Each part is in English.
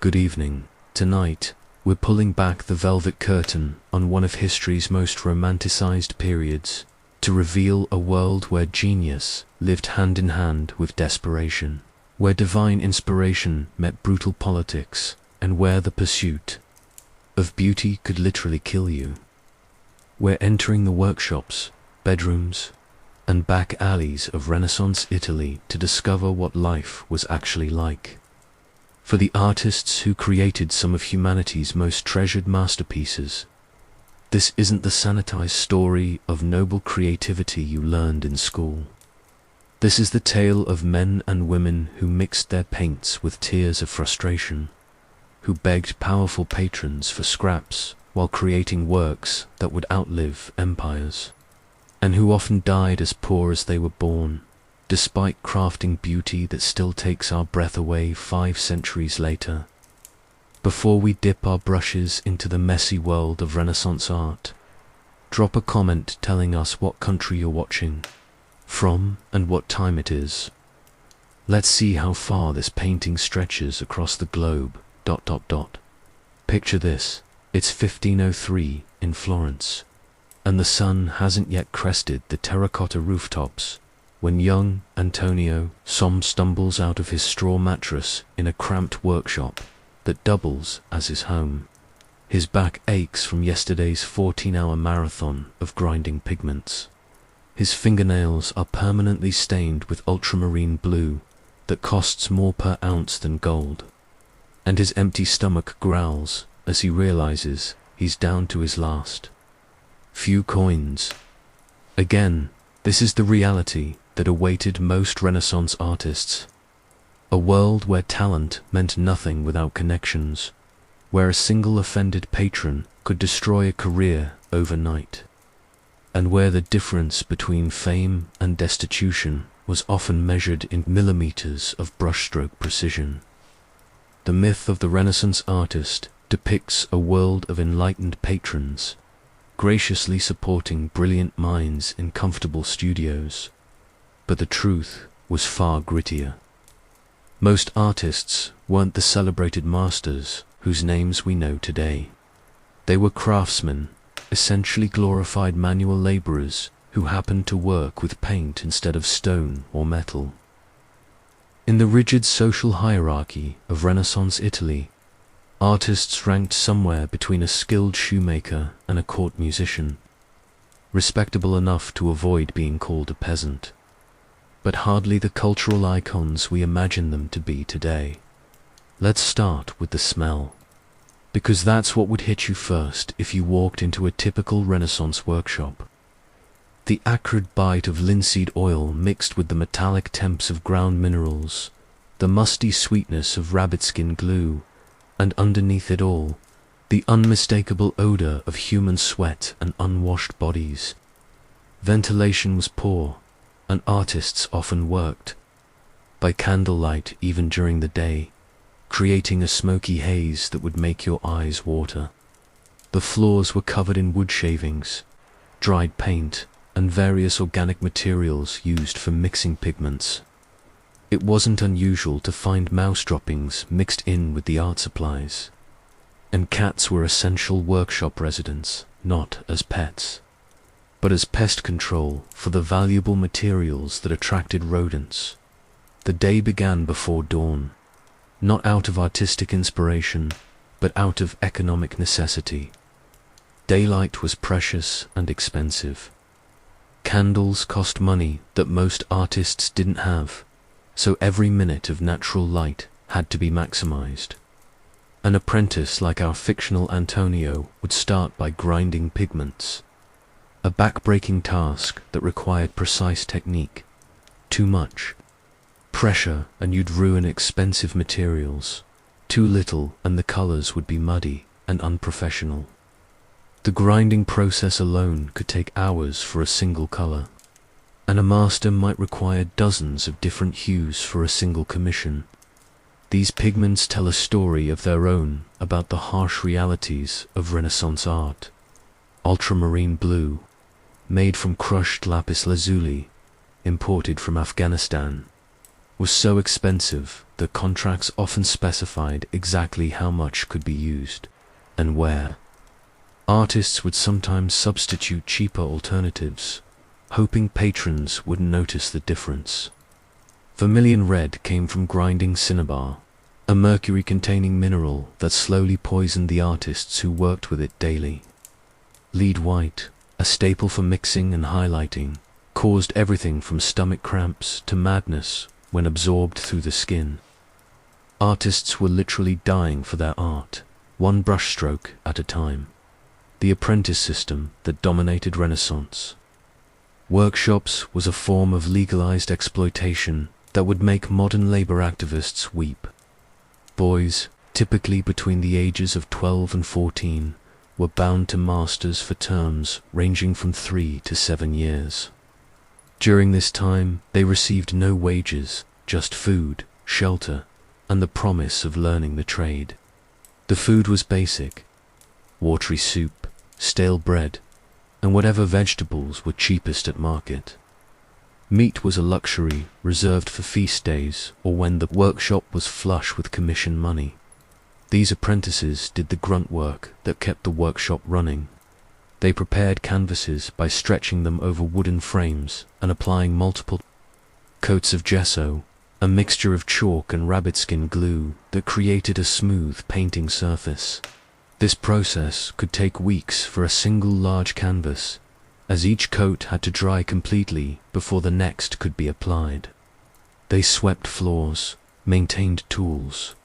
Good evening. Tonight, we're pulling back the velvet curtain on one of history's most romanticized periods to reveal a world where genius lived hand in hand with desperation, where divine inspiration met brutal politics, and where the pursuit of beauty could literally kill you. We're entering the workshops, bedrooms, and back alleys of Renaissance Italy to discover what life was actually like. For the artists who created some of humanity's most treasured masterpieces, this isn't the sanitized story of noble creativity you learned in school. This is the tale of men and women who mixed their paints with tears of frustration, who begged powerful patrons for scraps while creating works that would outlive empires, and who often died as poor as they were born, despite crafting beauty that still takes our breath away 5 centuries later. Before we dip our brushes into the messy world of Renaissance art, drop a comment telling us what country you're watching from and what time it is. Let's see how far this painting stretches across the globe. ... Picture this, it's 1503 in Florence, and the sun hasn't yet crested the terracotta rooftops when young Antonio stumbles out of his straw mattress in a cramped workshop that doubles as his home. His back aches from yesterday's 14-hour marathon of grinding pigments. His fingernails are permanently stained with ultramarine blue that costs more per ounce than gold, and his empty stomach growls as he realizes he's down to his last few coins. Again, this is the reality that awaited most Renaissance artists. A world where talent meant nothing without connections, where a single offended patron could destroy a career overnight, and where the difference between fame and destitution was often measured in millimeters of brushstroke precision. The myth of the Renaissance artist depicts a world of enlightened patrons, graciously supporting brilliant minds in comfortable studios. But the truth was far grittier. Most artists weren't the celebrated masters whose names we know today. They were craftsmen, essentially glorified manual laborers who happened to work with paint instead of stone or metal. In the rigid social hierarchy of Renaissance Italy, artists ranked somewhere between a skilled shoemaker and a court musician, respectable enough to avoid being called a peasant, but hardly the cultural icons we imagine them to be today. Let's start with the smell, because that's what would hit you first if you walked into a typical Renaissance workshop. The acrid bite of linseed oil mixed with the metallic temps of ground minerals, the musty sweetness of rabbitskin glue, and underneath it all, the unmistakable odor of human sweat and unwashed bodies. Ventilation was poor, and artists often worked by candlelight even during the day, creating a smoky haze that would make your eyes water. The floors were covered in wood shavings, dried paint, and various organic materials used for mixing pigments. It wasn't unusual to find mouse droppings mixed in with the art supplies, and cats were essential workshop residents, not as pets, but as pest control for the valuable materials that attracted rodents. The day began before dawn, not out of artistic inspiration, but out of economic necessity. Daylight was precious and expensive. Candles cost money that most artists didn't have, so every minute of natural light had to be maximized. An apprentice like our fictional Antonio would start by grinding pigments, a back-breaking task that required precise technique. Too much pressure and you'd ruin expensive materials. Too little and the colors would be muddy and unprofessional. The grinding process alone could take hours for a single color, and a master might require dozens of different hues for a single commission. These pigments tell a story of their own about the harsh realities of Renaissance art. Ultramarine blue, made from crushed lapis lazuli, imported from Afghanistan, was so expensive that contracts often specified exactly how much could be used and where. Artists would sometimes substitute cheaper alternatives, hoping patrons wouldn't notice the difference. Vermilion red came from grinding cinnabar, a mercury-containing mineral that slowly poisoned the artists who worked with it daily. Lead white, a staple for mixing and highlighting, caused everything from stomach cramps to madness when absorbed through the skin. Artists were literally dying for their art, one brushstroke at a time. The apprentice system that dominated Renaissance. Workshops was a form of legalized exploitation that would make modern labor activists weep. Boys, typically between the ages of 12 and 14, were bound to masters for terms ranging from 3 to 7 years. During this time, they received no wages, just food, shelter, and the promise of learning the trade. The food was basic: watery soup, stale bread, and whatever vegetables were cheapest at market. Meat was a luxury reserved for feast days or when the workshop was flush with commission money. These apprentices did the grunt work that kept the workshop running. They prepared canvases by stretching them over wooden frames and applying multiple coats of gesso, a mixture of chalk and rabbitskin glue that created a smooth painting surface. This process could take weeks for a single large canvas, as each coat had to dry completely before the next could be applied. They swept floors, maintained tools,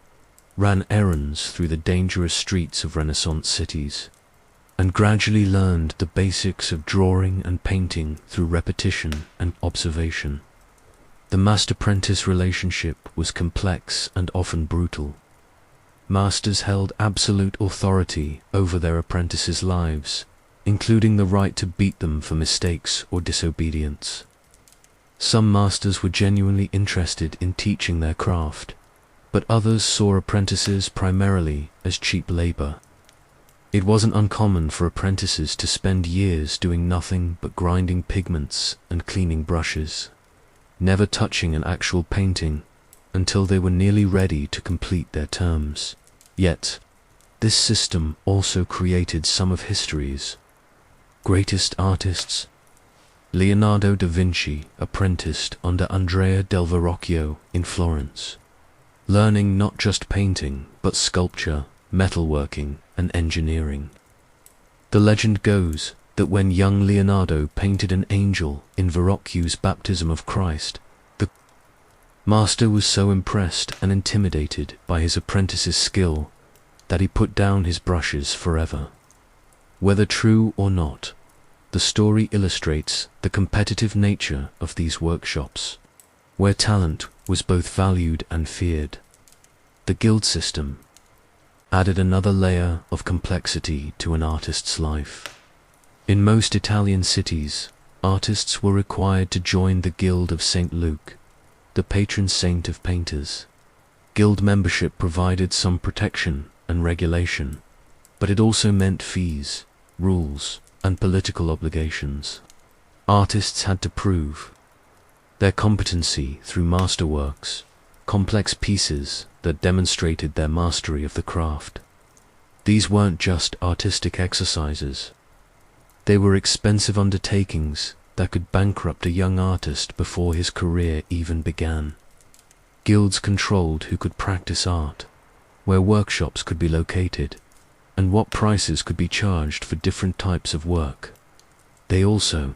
ran errands through the dangerous streets of Renaissance cities, and gradually learned the basics of drawing and painting through repetition and observation. The master-apprentice relationship was complex and often brutal. Masters held absolute authority over their apprentices' lives, including the right to beat them for mistakes or disobedience. Some masters were genuinely interested in teaching their craft, but others saw apprentices primarily as cheap labor. It wasn't uncommon for apprentices to spend years doing nothing but grinding pigments and cleaning brushes, never touching an actual painting until they were nearly ready to complete their terms. Yet, this system also created some of history's greatest artists. Leonardo da Vinci apprenticed under Andrea del Verrocchio in Florence, learning not just painting but sculpture, metalworking, and engineering. The legend goes that when young Leonardo painted an angel in Verrocchio's Baptism of Christ, the master was so impressed and intimidated by his apprentice's skill that he put down his brushes forever. Whether true or not, the story illustrates the competitive nature of these workshops, where talent was both valued and feared. The guild system added another layer of complexity to an artist's life. In most Italian cities, artists were required to join the Guild of St. Luke, the patron saint of painters. Guild membership provided some protection and regulation, but it also meant fees, rules, and political obligations. Artists had to prove their competency through masterworks, complex pieces that demonstrated their mastery of the craft. These weren't just artistic exercises. They were expensive undertakings that could bankrupt a young artist before his career even began. Guilds controlled who could practice art, where workshops could be located, and what prices could be charged for different types of work. They also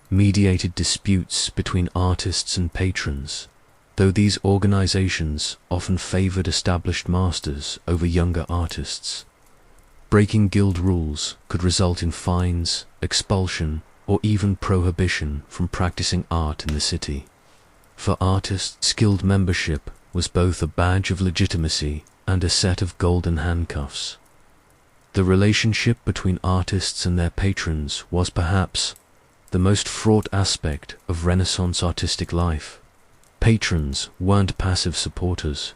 mediated disputes between artists and patrons, though these organizations often favored established masters over younger artists. Breaking guild rules could result in fines, expulsion, or even prohibition from practicing art in the city. For artists, guild membership was both a badge of legitimacy and a set of golden handcuffs. The relationship between artists and their patrons was perhaps the most fraught aspect of Renaissance artistic life. Patrons weren't passive supporters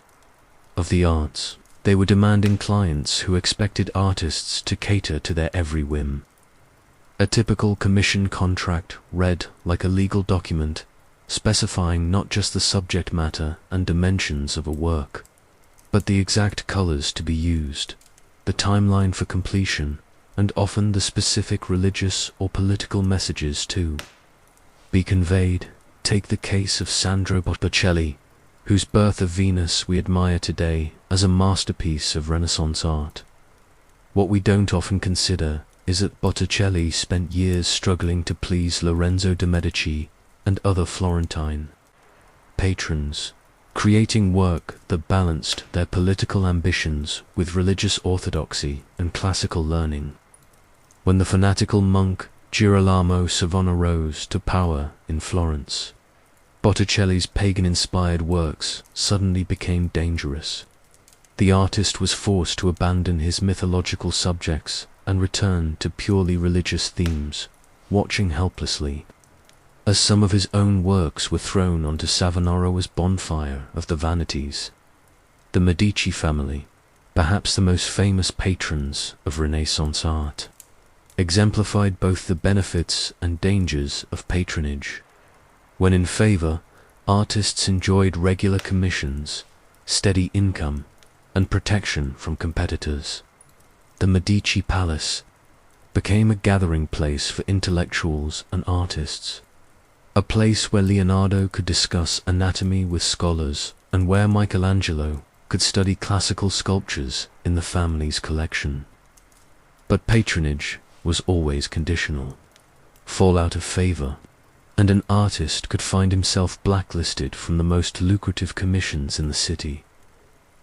of the arts. They were demanding clients who expected artists to cater to their every whim. A typical commission contract read like a legal document specifying not just the subject matter and dimensions of a work, but the exact colors to be used, the timeline for completion, and often the specific religious or political messages to be conveyed. Take the case of Sandro Botticelli, whose Birth of Venus we admire today as a masterpiece of Renaissance art. What we don't often consider is that Botticelli spent years struggling to please Lorenzo de' Medici and other Florentine patrons, creating work that balanced their political ambitions with religious orthodoxy and classical learning. When the fanatical monk Girolamo Savona rose to power in Florence, Botticelli's pagan-inspired works suddenly became dangerous. The artist was forced to abandon his mythological subjects and return to purely religious themes, watching helplessly as some of his own works were thrown onto Savonarola's bonfire of the vanities. The Medici family, perhaps the most famous patrons of Renaissance art, exemplified both the benefits and dangers of patronage. When in favor, artists enjoyed regular commissions, steady income, and protection from competitors. The Medici Palace became a gathering place for intellectuals and artists, a place where Leonardo could discuss anatomy with scholars and where Michelangelo could study classical sculptures in the family's collection. But patronage was always conditional. Fall out of favor, and an artist could find himself blacklisted from the most lucrative commissions in the city.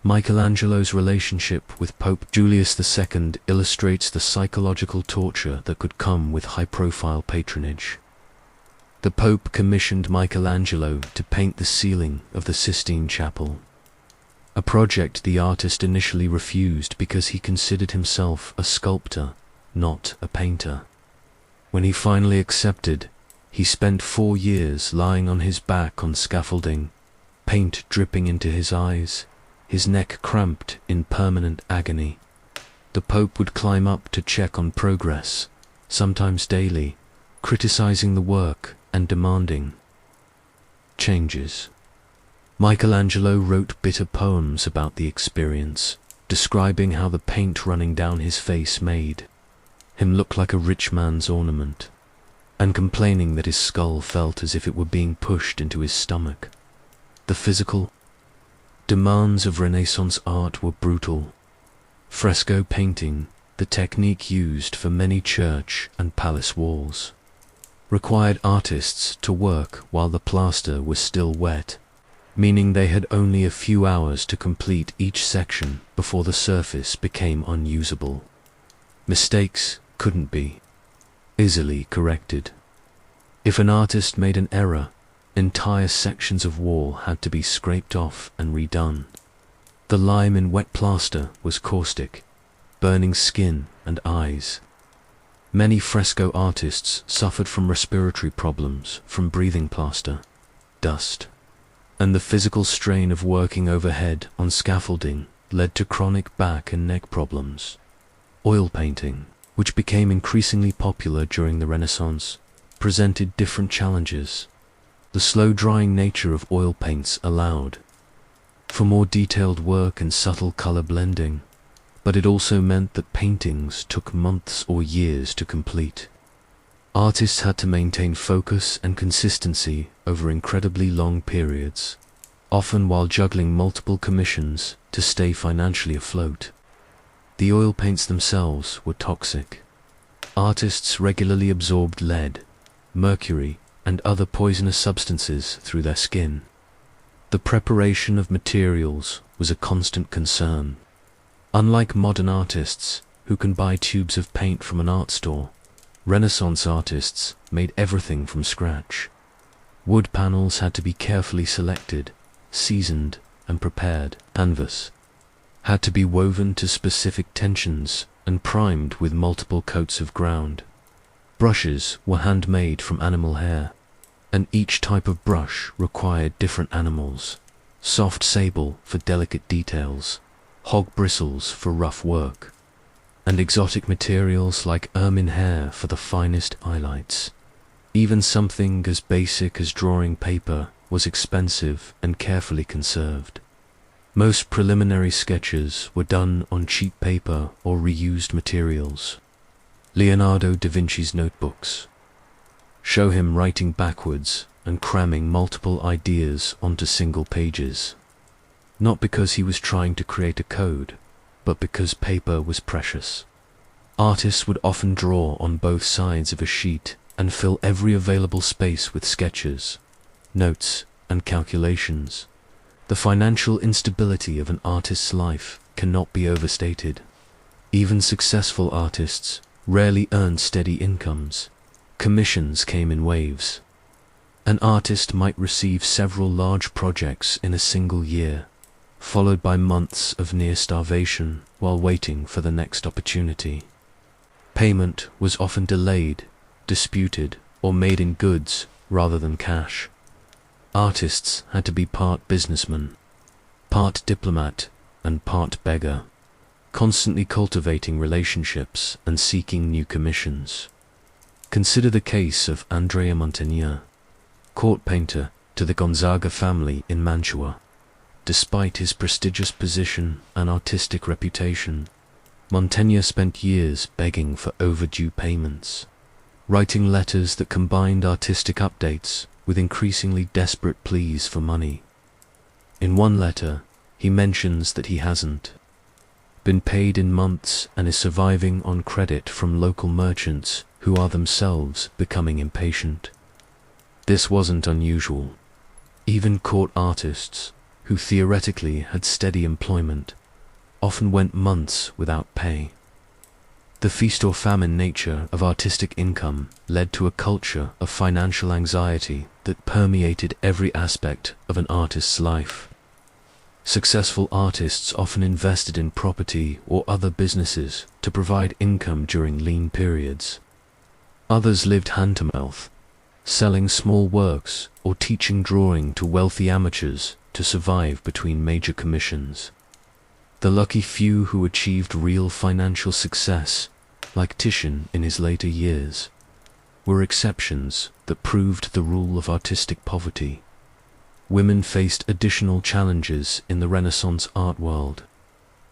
Michelangelo's relationship with Pope Julius II illustrates the psychological torture that could come with high-profile patronage. The Pope commissioned Michelangelo to paint the ceiling of the Sistine Chapel, a project the artist initially refused because he considered himself a sculptor, not a painter. When he finally accepted, he spent 4 years lying on his back on scaffolding, paint dripping into his eyes, his neck cramped in permanent agony. The Pope would climb up to check on progress, sometimes daily, criticizing the work and demanding changes. Michelangelo wrote bitter poems about the experience, describing how the paint running down his face made him look like a rich man's ornament, and complaining that his skull felt as if it were being pushed into his stomach. The physical demands of Renaissance art were brutal. Fresco painting, the technique used for many church and palace walls, required artists to work while the plaster was still wet, meaning they had only a few hours to complete each section before the surface became unusable. Mistakes couldn't be easily corrected. If an artist made an error, entire sections of wall had to be scraped off and redone. The lime in wet plaster was caustic, burning skin and eyes. Many fresco artists suffered from respiratory problems from breathing plaster, dust, and the physical strain of working overhead on scaffolding led to chronic back and neck problems. Oil painting, which became increasingly popular during the Renaissance, presented different challenges. The slow-drying nature of oil paints allowed for more detailed work and subtle color blending, but it also meant that paintings took months or years to complete. Artists had to maintain focus and consistency over incredibly long periods, often while juggling multiple commissions to stay financially afloat. The oil paints themselves were toxic. Artists regularly absorbed lead, mercury, and other poisonous substances through their skin. The preparation of materials was a constant concern. Unlike modern artists, who can buy tubes of paint from an art store, Renaissance artists made everything from scratch. Wood panels had to be carefully selected, seasoned, and prepared. Canvas had to be woven to specific tensions and primed with multiple coats of ground. Brushes were handmade from animal hair, and each type of brush required different animals: soft sable for delicate details, hog bristles for rough work, and exotic materials like ermine hair for the finest highlights. Even something as basic as drawing paper was expensive and carefully conserved. Most preliminary sketches were done on cheap paper or reused materials. Leonardo da Vinci's notebooks show him writing backwards and cramming multiple ideas onto single pages, not because he was trying to create a code, but because paper was precious. Artists would often draw on both sides of a sheet and fill every available space with sketches, notes, and calculations. The financial instability of an artist's life cannot be overstated. Even successful artists rarely earned steady incomes. Commissions came in waves. An artist might receive several large projects in a single year, followed by months of near starvation while waiting for the next opportunity. Payment was often delayed, disputed, or made in goods rather than cash. Artists had to be part businessman, part diplomat, and part beggar, constantly cultivating relationships and seeking new commissions. Consider the case of Andrea Mantegna, court painter to the Gonzaga family in Mantua. Despite his prestigious position and artistic reputation, Mantegna spent years begging for overdue payments, writing letters that combined artistic updates with increasingly desperate pleas for money. In one letter, he mentions that he hasn't been paid in months and is surviving on credit from local merchants who are themselves becoming impatient. This wasn't unusual. Even court artists, who theoretically had steady employment, often went months without pay. The feast or famine nature of artistic income led to a culture of financial anxiety that permeated every aspect of an artist's life. Successful artists often invested in property or other businesses to provide income during lean periods. Others lived hand-to-mouth, selling small works or teaching drawing to wealthy amateurs to survive between major commissions. The lucky few who achieved real financial success, like Titian in his later years, were exceptions that proved the rule of artistic poverty. Women faced additional challenges in the Renaissance art world,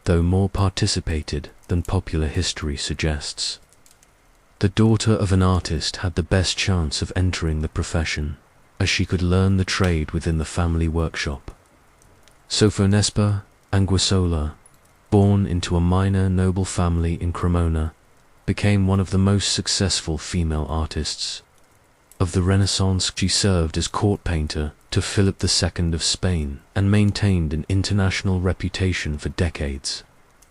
though more participated than popular history suggests. The daughter of an artist had the best chance of entering the profession, as she could learn the trade within the family workshop. Sophonespa Anguissola, born into a minor noble family in Cremona, became one of the most successful female artists of the Renaissance. She served as court painter to Philip II of Spain and maintained an international reputation for decades.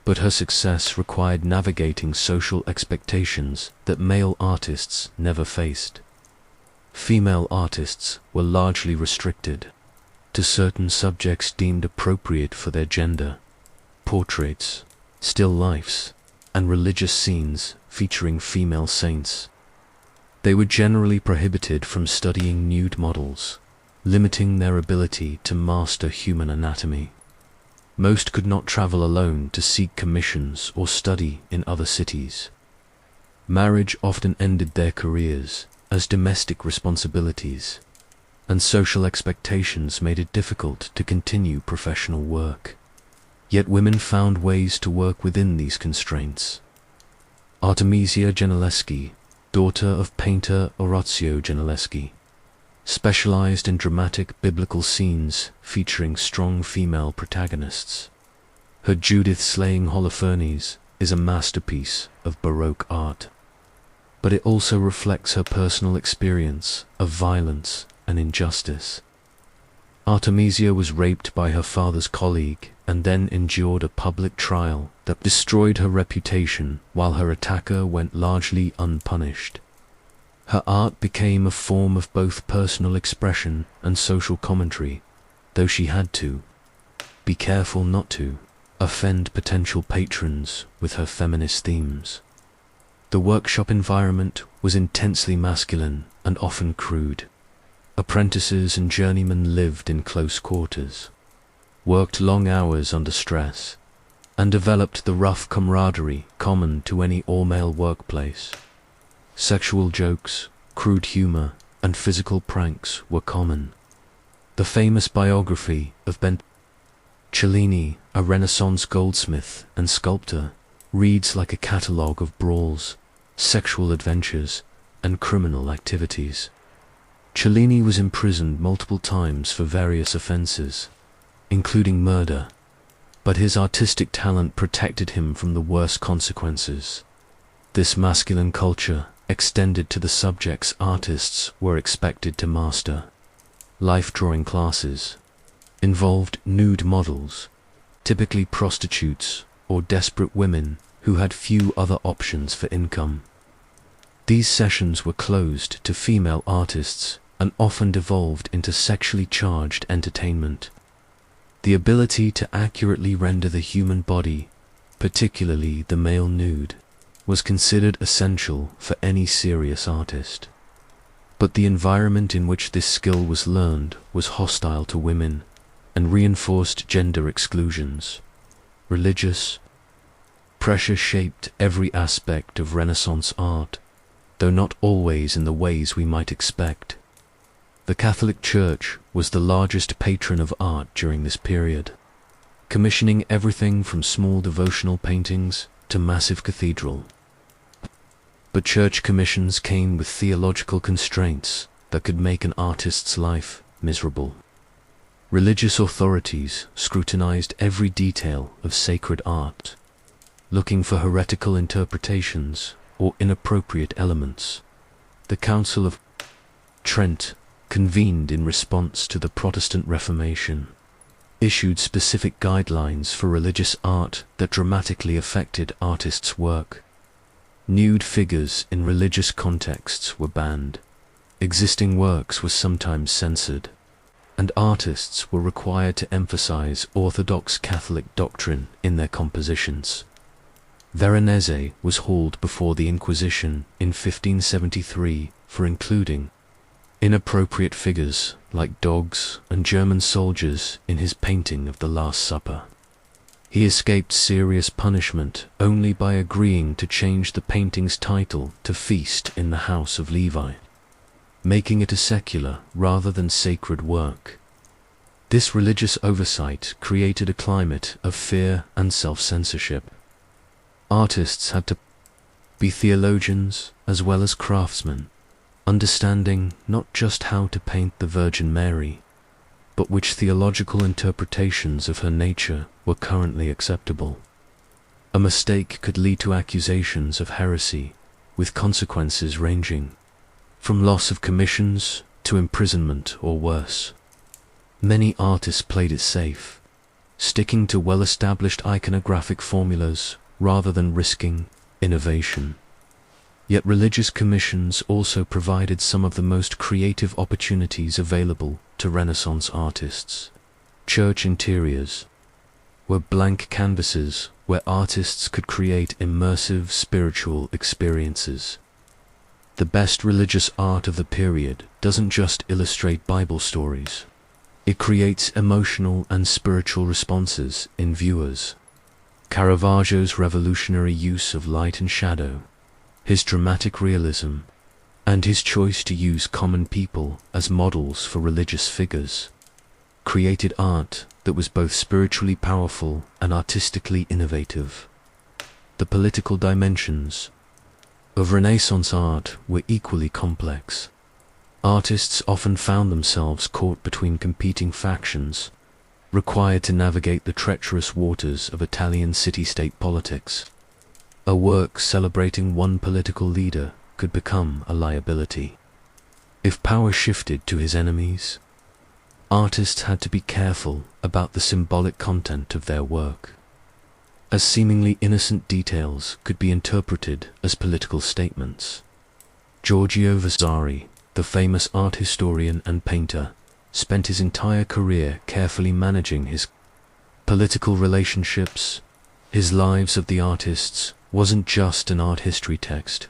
But her success required navigating social expectations that male artists never faced. Female artists were largely restricted to certain subjects deemed appropriate for their gender: portraits, still lifes, and religious scenes featuring female saints. They were generally prohibited from studying nude models, limiting their ability to master human anatomy. Most could not travel alone to seek commissions or study in other cities. Marriage often ended their careers, as domestic responsibilities and social expectations made it difficult to continue professional work. Yet women found ways to work within these constraints. Artemisia Gentileschi, daughter of painter Orazio Gentileschi, specialized in dramatic biblical scenes featuring strong female protagonists. Her Judith slaying Holofernes is a masterpiece of Baroque art, but it also reflects her personal experience of violence and injustice. Artemisia was raped by her father's colleague and then endured a public trial that destroyed her reputation while her attacker went largely unpunished. Her art became a form of both personal expression and social commentary, though she had to be careful not to offend potential patrons with her feminist themes. The workshop environment was intensely masculine and often crude. Apprentices and journeymen lived in close quarters, worked long hours under stress, and developed the rough camaraderie common to any all-male workplace. Sexual jokes, crude humor, and physical pranks were common. The famous biography of Cellini, a Renaissance goldsmith and sculptor, reads like a catalogue of brawls, sexual adventures, and criminal activities. Cellini was imprisoned multiple times for various offences, including murder, but his artistic talent protected him from the worst consequences. This masculine culture extended to the subjects artists were expected to master. Life drawing classes involved nude models, typically prostitutes or desperate women who had few other options for income. These sessions were closed to female artists and often devolved into sexually charged entertainment. The ability to accurately render the human body, particularly the male nude, was considered essential for any serious artist. But the environment in which this skill was learned was hostile to women and reinforced gender exclusions. Religious pressure shaped every aspect of Renaissance art, though not always in the ways we might expect. The Catholic Church was the largest patron of art during this period, commissioning everything from small devotional paintings to massive cathedral. But church commissions came with theological constraints that could make an artist's life miserable. Religious authorities scrutinized every detail of sacred art, looking for heretical interpretations or inappropriate elements. The Council of Trent, convened in response to the Protestant Reformation, issued specific guidelines for religious art that dramatically affected artists' work. Nude figures in religious contexts were banned, existing works were sometimes censored, and artists were required to emphasize Orthodox Catholic doctrine in their compositions. Veronese was hauled before the Inquisition in 1573 for including inappropriate figures like dogs and German soldiers in his painting of the Last Supper. He escaped serious punishment only by agreeing to change the painting's title to Feast in the House of Levi, making it a secular rather than sacred work. This religious oversight created a climate of fear and self-censorship. Artists had to be theologians as well as craftsmen, understanding not just how to paint the Virgin Mary, but which theological interpretations of her nature were currently acceptable. A mistake could lead to accusations of heresy, with consequences ranging from loss of commissions to imprisonment or worse. Many artists played it safe, sticking to well-established iconographic formulas rather than risking innovation. Yet religious commissions also provided some of the most creative opportunities available to Renaissance artists. Church interiors were blank canvases where artists could create immersive spiritual experiences. The best religious art of the period doesn't just illustrate Bible stories. It creates emotional and spiritual responses in viewers. Caravaggio's revolutionary use of light and shadow, his dramatic realism, and his choice to use common people as models for religious figures, created art that was both spiritually powerful and artistically innovative. The political dimensions of Renaissance art were equally complex. Artists often found themselves caught between competing factions, required to navigate the treacherous waters of Italian city-state politics. A work celebrating one political leader could become a liability. If power shifted to his enemies, artists had to be careful about the symbolic content of their work, as seemingly innocent details could be interpreted as political statements. Giorgio Vasari, the famous art historian and painter, spent his entire career carefully managing his political relationships. His Lives of the Artists wasn't just an art history text.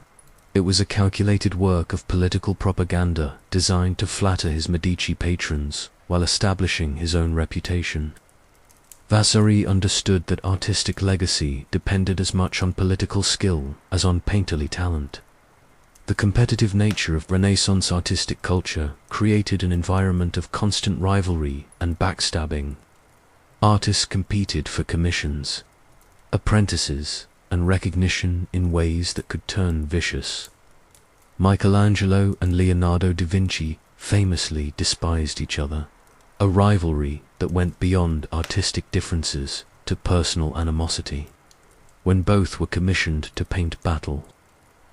It was a calculated work of political propaganda designed to flatter his Medici patrons while establishing his own reputation. Vasari understood that artistic legacy depended as much on political skill as on painterly talent. The competitive nature of Renaissance artistic culture created an environment of constant rivalry and backstabbing. Artists competed for commissions, apprentices, and recognition in ways that could turn vicious. Michelangelo and Leonardo da Vinci famously despised each other, a rivalry that went beyond artistic differences to personal animosity. When both were commissioned to paint battle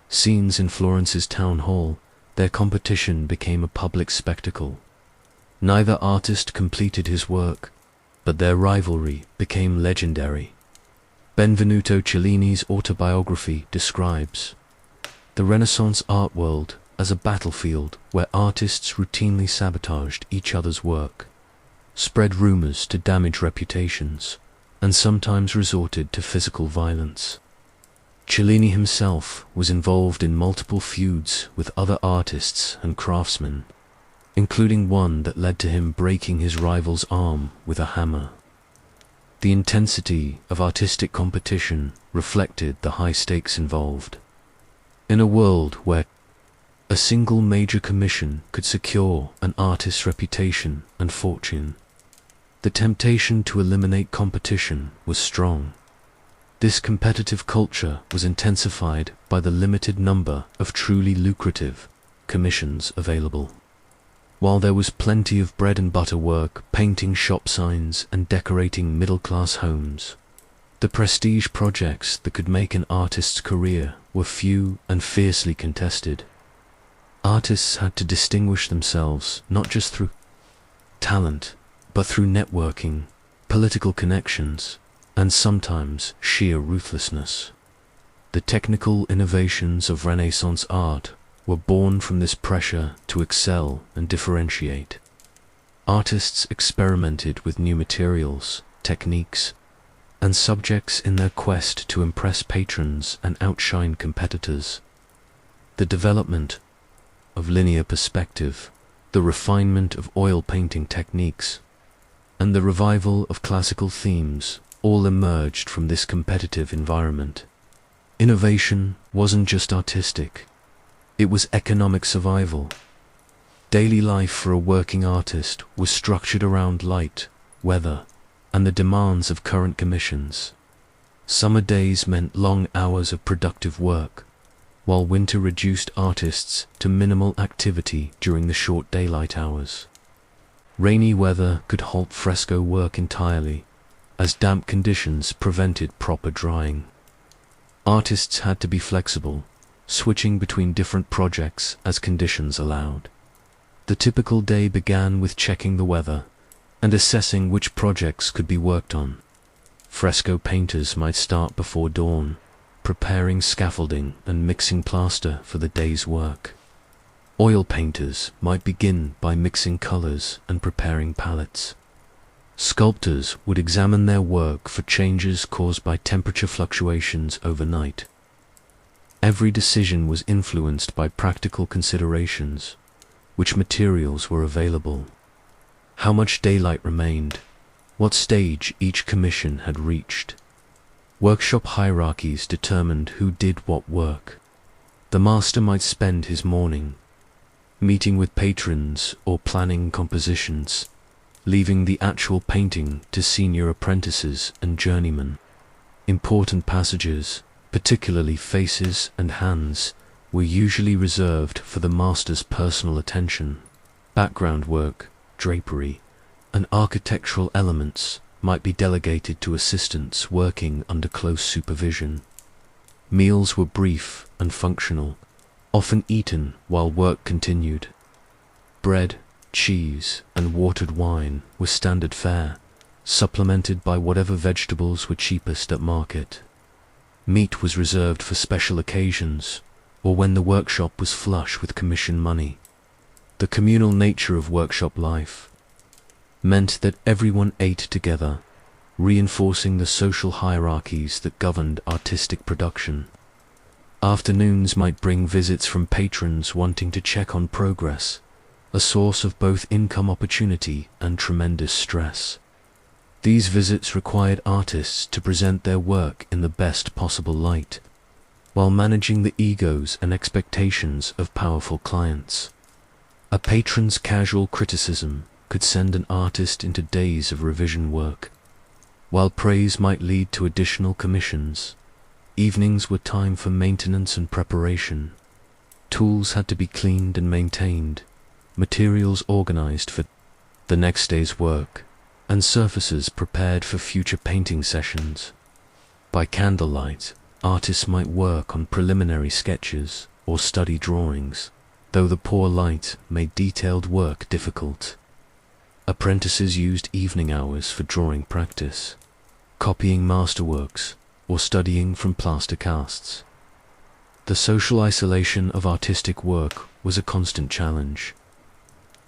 scenes in Florence's town hall, their competition became a public spectacle. Neither artist completed his work, but their rivalry became legendary. Benvenuto Cellini's autobiography describes the Renaissance art world as a battlefield where artists routinely sabotaged each other's work, spread rumors to damage reputations, and sometimes resorted to physical violence. Cellini himself was involved in multiple feuds with other artists and craftsmen, including one that led to him breaking his rival's arm with a hammer. The intensity of artistic competition reflected the high stakes involved. In a world where a single major commission could secure an artist's reputation and fortune, the temptation to eliminate competition was strong. This competitive culture was intensified by the limited number of truly lucrative commissions available. While there was plenty of bread and butter work, painting shop signs and decorating middle-class homes, the prestige projects that could make an artist's career were few and fiercely contested. Artists had to distinguish themselves not just through talent, but through networking, political connections, and sometimes sheer ruthlessness. The technical innovations of Renaissance art were born from this pressure to excel and differentiate. Artists experimented with new materials, techniques, and subjects in their quest to impress patrons and outshine competitors. The development of linear perspective, the refinement of oil painting techniques, and the revival of classical themes all emerged from this competitive environment. Innovation wasn't just artistic, it was economic survival. Daily life for a working artist was structured around light, weather, and the demands of current commissions. Summer days meant long hours of productive work, while winter reduced artists to minimal activity during the short daylight hours. Rainy weather could halt fresco work entirely, as damp conditions prevented proper drying. Artists had to be flexible, switching between different projects as conditions allowed. The typical day began with checking the weather and assessing which projects could be worked on. Fresco painters might start before dawn, preparing scaffolding and mixing plaster for the day's work. Oil painters might begin by mixing colors and preparing palettes. Sculptors would examine their work for changes caused by temperature fluctuations overnight. Every decision was influenced by practical considerations: which materials were available, how much daylight remained, what stage each commission had reached. Workshop hierarchies determined who did what work. The master might spend his morning meeting with patrons or planning compositions, leaving the actual painting to senior apprentices and journeymen. Important passages, particularly faces and hands, were usually reserved for the master's personal attention. Background work, drapery, and architectural elements might be delegated to assistants working under close supervision. Meals were brief and functional, often eaten while work continued. Bread, cheese, and watered wine were standard fare, supplemented by whatever vegetables were cheapest at market. Meat was reserved for special occasions, or when the workshop was flush with commission money. The communal nature of workshop life meant that everyone ate together, reinforcing the social hierarchies that governed artistic production. Afternoons might bring visits from patrons wanting to check on progress, a source of both income opportunity and tremendous stress. These visits required artists to present their work in the best possible light, while managing the egos and expectations of powerful clients. A patron's casual criticism could send an artist into days of revision work. While praise might lead to additional commissions, evenings were time for maintenance and preparation. Tools had to be cleaned and maintained, materials organized for the next day's work, and surfaces prepared for future painting sessions. By candlelight, artists might work on preliminary sketches or study drawings, though the poor light made detailed work difficult. Apprentices used evening hours for drawing practice, copying masterworks, or studying from plaster casts. The social isolation of artistic work was a constant challenge.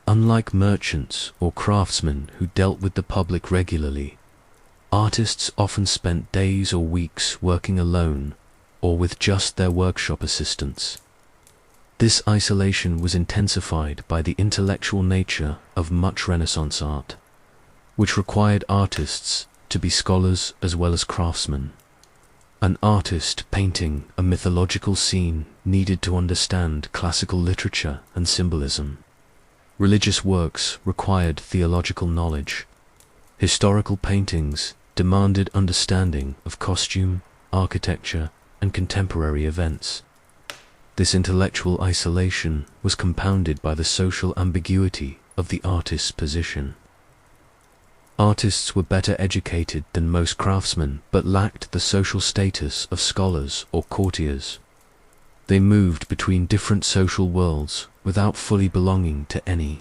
Unlike merchants or craftsmen who dealt with the public regularly, artists often spent days or weeks working alone or with just their workshop assistants. This isolation was intensified by the intellectual nature of much Renaissance art, which required artists to be scholars as well as craftsmen. An artist painting a mythological scene needed to understand classical literature and symbolism. Religious works required theological knowledge. Historical paintings demanded understanding of costume, architecture, and contemporary events. This intellectual isolation was compounded by the social ambiguity of the artist's position. Artists were better educated than most craftsmen, but lacked the social status of scholars or courtiers. They moved between different social worlds without fully belonging to any.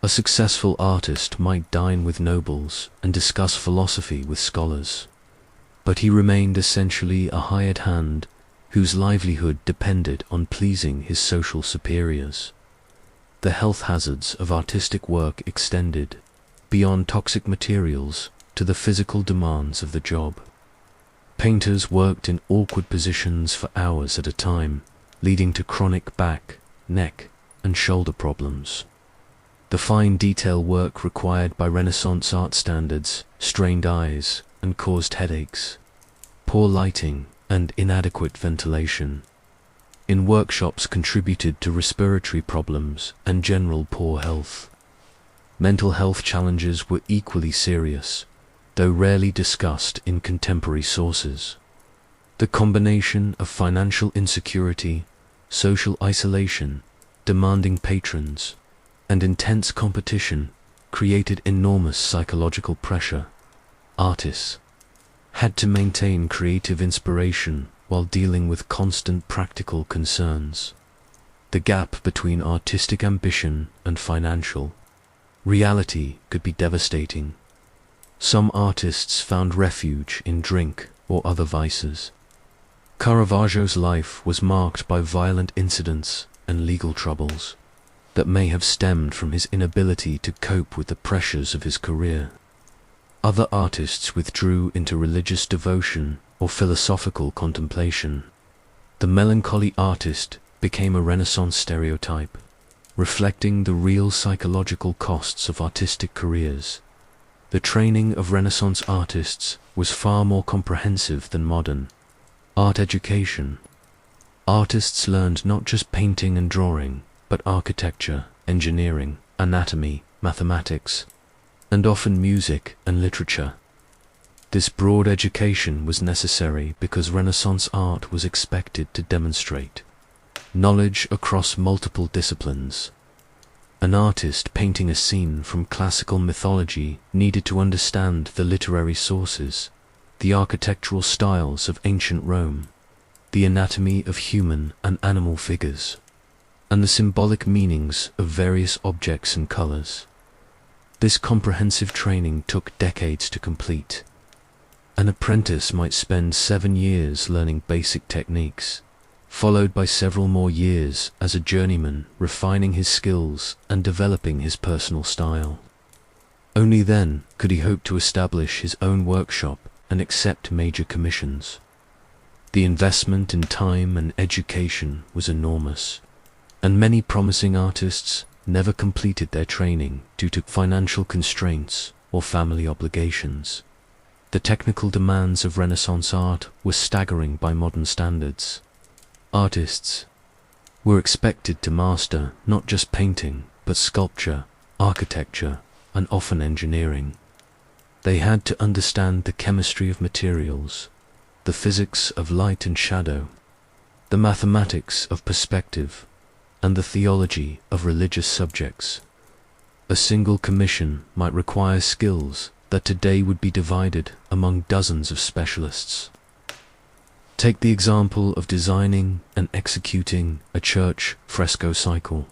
A successful artist might dine with nobles and discuss philosophy with scholars, but he remained essentially a hired hand whose livelihood depended on pleasing his social superiors. The health hazards of artistic work extended beyond toxic materials to the physical demands of the job. Painters worked in awkward positions for hours at a time, leading to chronic back, neck, and shoulder problems. The fine detail work required by Renaissance art standards strained eyes and caused headaches. Poor lighting and inadequate ventilation in workshops contributed to respiratory problems and general poor health. Mental health challenges were equally serious, though rarely discussed in contemporary sources. The combination of financial insecurity, social isolation, demanding patrons, and intense competition created enormous psychological pressure. Artists had to maintain creative inspiration while dealing with constant practical concerns. The gap between artistic ambition and financial reality could be devastating. Some artists found refuge in drink or other vices. Caravaggio's life was marked by violent incidents and legal troubles that may have stemmed from his inability to cope with the pressures of his career. Other artists withdrew into religious devotion or philosophical contemplation. The melancholy artist became a Renaissance stereotype, reflecting the real psychological costs of artistic careers. The training of Renaissance artists was far more comprehensive than modern art education. Artists learned not just painting and drawing, but architecture, engineering, anatomy, mathematics, and often music and literature. This broad education was necessary because Renaissance art was expected to demonstrate knowledge across multiple disciplines. An artist painting a scene from classical mythology needed to understand the literary sources, the architectural styles of ancient Rome, the anatomy of human and animal figures, and the symbolic meanings of various objects and colors. This comprehensive training took decades to complete. An apprentice might spend 7 years learning basic techniques, followed by several more years as a journeyman refining his skills and developing his personal style. Only then could he hope to establish his own workshop and accept major commissions. The investment in time and education was enormous, and many promising artists never completed their training due to financial constraints or family obligations. The technical demands of Renaissance art were staggering by modern standards. Artists were expected to master not just painting, but sculpture, architecture, and often engineering. They had to understand the chemistry of materials, the physics of light and shadow, the mathematics of perspective, and the theology of religious subjects. A single commission might require skills that today would be divided among dozens of specialists. Take the example of designing and executing a church fresco cycle.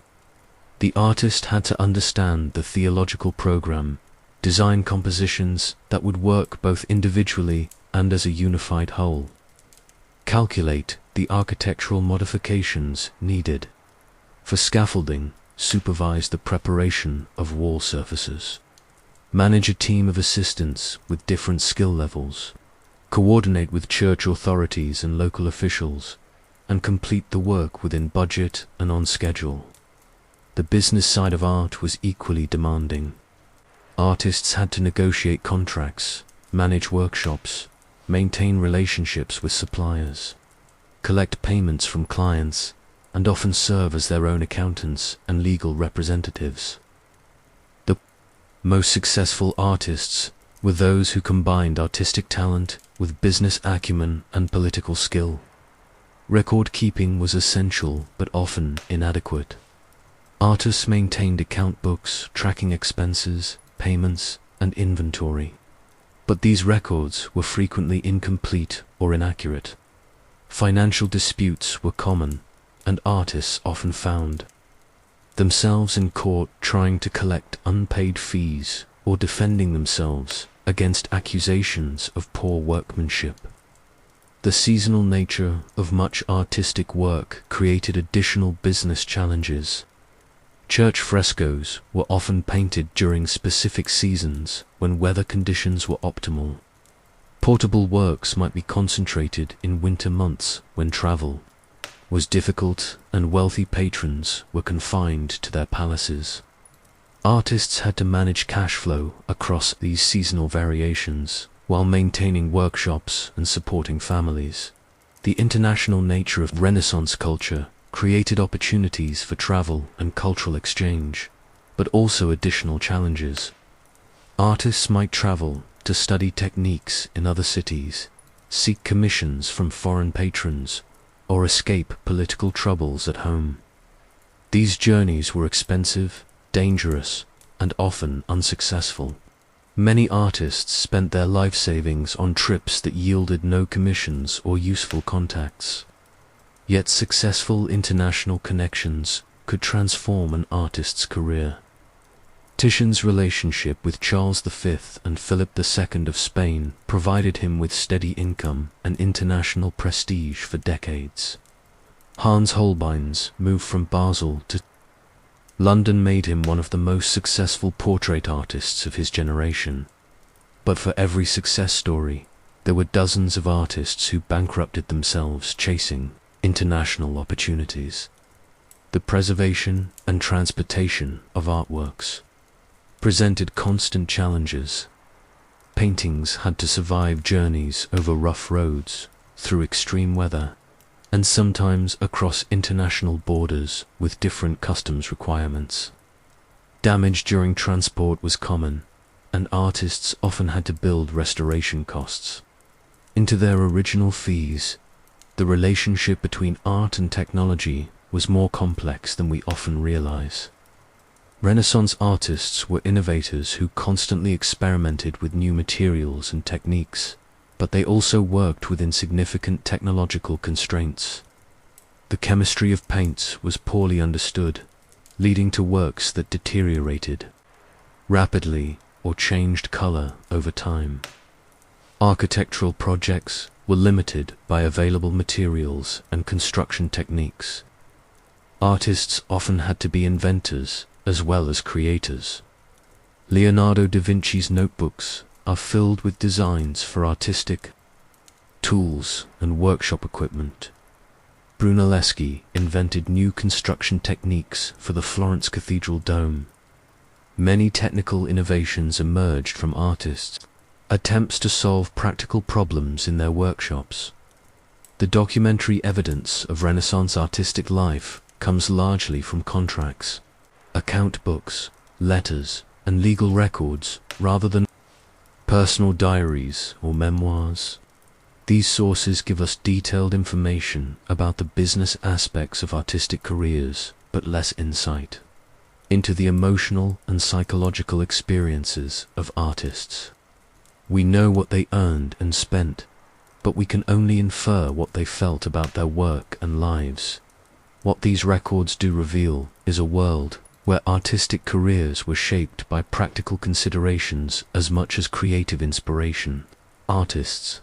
The artist had to understand the theological program, design compositions that would work both individually and as a unified whole, calculate the architectural modifications needed for scaffolding, supervise the preparation of wall surfaces, manage a team of assistants with different skill levels, coordinate with church authorities and local officials, and complete the work within budget and on schedule. The business side of art was equally demanding. Artists had to negotiate contracts, manage workshops, maintain relationships with suppliers, collect payments from clients, and often serve as their own accountants and legal representatives. The most successful artists were those who combined artistic talent with business acumen and political skill. Record keeping was essential but often inadequate. Artists maintained account books, tracking expenses, payments, and inventory. But these records were frequently incomplete or inaccurate. Financial disputes were common, and artists often found themselves in court trying to collect unpaid fees or defending themselves against accusations of poor workmanship. The seasonal nature of much artistic work created additional business challenges. Church frescoes were often painted during specific seasons when weather conditions were optimal. Portable works might be concentrated in winter months when travel was difficult and wealthy patrons were confined to their palaces. Artists had to manage cash flow across these seasonal variations while maintaining workshops and supporting families. The international nature of Renaissance culture created opportunities for travel and cultural exchange, but also additional challenges. Artists might travel to study techniques in other cities, seek commissions from foreign patrons, or escape political troubles at home. These journeys were expensive, dangerous, and often unsuccessful. Many artists spent their life savings on trips that yielded no commissions or useful contacts. Yet successful international connections could transform an artist's career. Titian's relationship with Charles V and Philip II of Spain provided him with steady income and international prestige for decades. Hans Holbein's move from Basel to London made him one of the most successful portrait artists of his generation. But for every success story, there were dozens of artists who bankrupted themselves chasing international opportunities. The preservation and transportation of artworks presented constant challenges. Paintings had to survive journeys over rough roads, through extreme weather, and sometimes across international borders with different customs requirements. Damage during transport was common, and artists often had to build restoration costs into their original fees. The relationship between art and technology was more complex than we often realize. Renaissance artists were innovators who constantly experimented with new materials and techniques, but they also worked within significant technological constraints. The chemistry of paints was poorly understood, leading to works that deteriorated rapidly or changed color over time. Architectural projects were limited by available materials and construction techniques. Artists often had to be inventors as well as creators. Leonardo da Vinci's notebooks are filled with designs for artistic tools and workshop equipment. Brunelleschi invented new construction techniques for the Florence Cathedral dome. Many technical innovations emerged from artists, attempts to solve practical problems in their workshops. The documentary evidence of Renaissance artistic life comes largely from contracts, account books, letters, and legal records, rather than personal diaries or memoirs. These sources give us detailed information about the business aspects of artistic careers, but less insight into the emotional and psychological experiences of artists. We know what they earned and spent, but we can only infer what they felt about their work and lives. What these records do reveal is a world where artistic careers were shaped by practical considerations as much as creative inspiration. Artists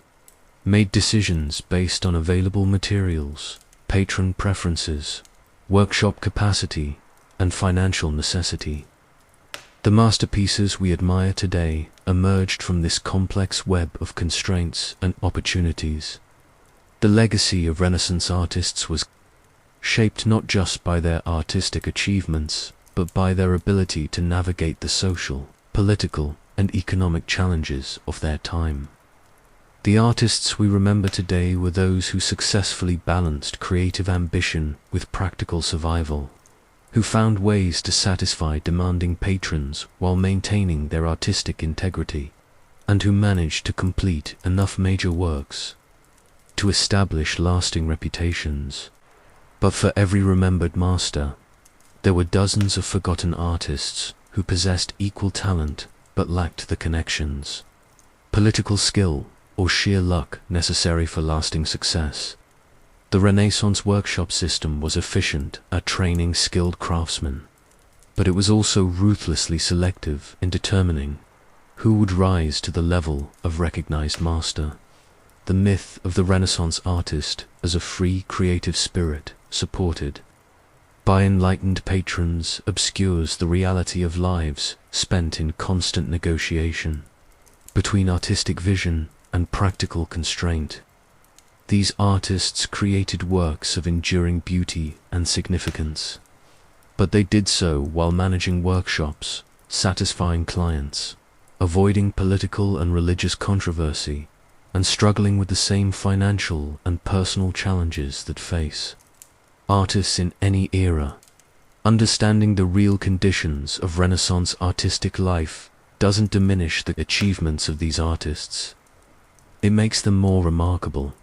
made decisions based on available materials, patron preferences, workshop capacity, and financial necessity. The masterpieces we admire today emerged from this complex web of constraints and opportunities. The legacy of Renaissance artists was shaped not just by their artistic achievements, but by their ability to navigate the social, political, and economic challenges of their time. The artists we remember today were those who successfully balanced creative ambition with practical survival, who found ways to satisfy demanding patrons while maintaining their artistic integrity, and who managed to complete enough major works to establish lasting reputations. But for every remembered master, there were dozens of forgotten artists who possessed equal talent but lacked the connections, political skill, or sheer luck necessary for lasting success. The Renaissance workshop system was efficient at training skilled craftsmen, but it was also ruthlessly selective in determining who would rise to the level of recognized master. The myth of the Renaissance artist as a free creative spirit supported by enlightened patrons obscures the reality of lives spent in constant negotiation between artistic vision and practical constraint. These artists created works of enduring beauty and significance, but they did so while managing workshops, satisfying clients, avoiding political and religious controversy, and struggling with the same financial and personal challenges that face artists in any era. Understanding the real conditions of Renaissance artistic life doesn't diminish the achievements of these artists. It makes them more remarkable.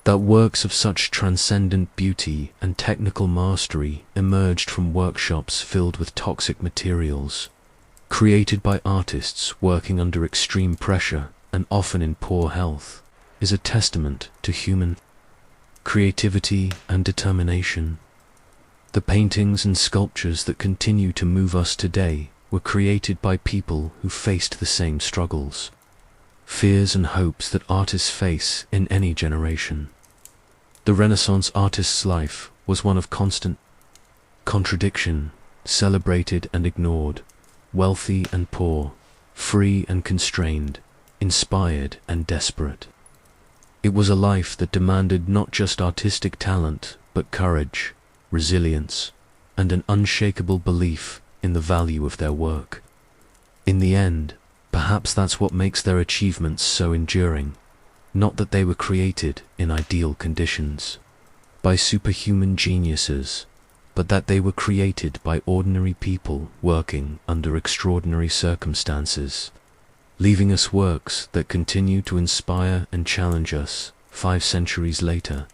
That works of such transcendent beauty and technical mastery emerged from workshops filled with toxic materials, created by artists working under extreme pressure and often in poor health, is a testament to human creativity and determination. The paintings and sculptures that continue to move us today were created by people who faced the same struggles, fears and hopes that artists face in any generation. The Renaissance artist's life was one of constant contradiction, celebrated and ignored, wealthy and poor, free and constrained, inspired and desperate. It was a life that demanded not just artistic talent, but courage, resilience, and an unshakable belief in the value of their work. In the end, perhaps that's what makes their achievements so enduring. Not that they were created in ideal conditions, by superhuman geniuses, but that they were created by ordinary people working under extraordinary circumstances, leaving us works that continue to inspire and challenge us 5 centuries later.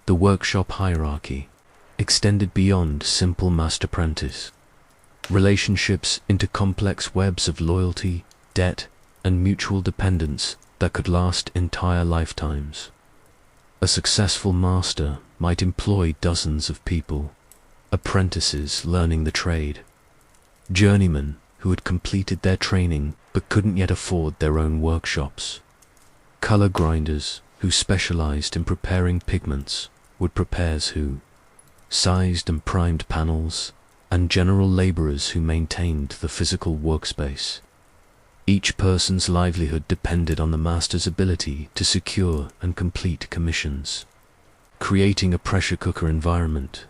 The workshop hierarchy extended beyond simple master-apprentice relationships into complex webs of loyalty, debt, and mutual dependence that could last entire lifetimes. A successful master might employ dozens of people, apprentices learning the trade, journeymen who had completed their training but couldn't yet afford their own workshops, color grinders who specialized in preparing pigments, wood preparers who sized and primed panels, and general laborers who maintained the physical workspace. Each person's livelihood depended on the master's ability to secure and complete commissions, creating a pressure cooker environment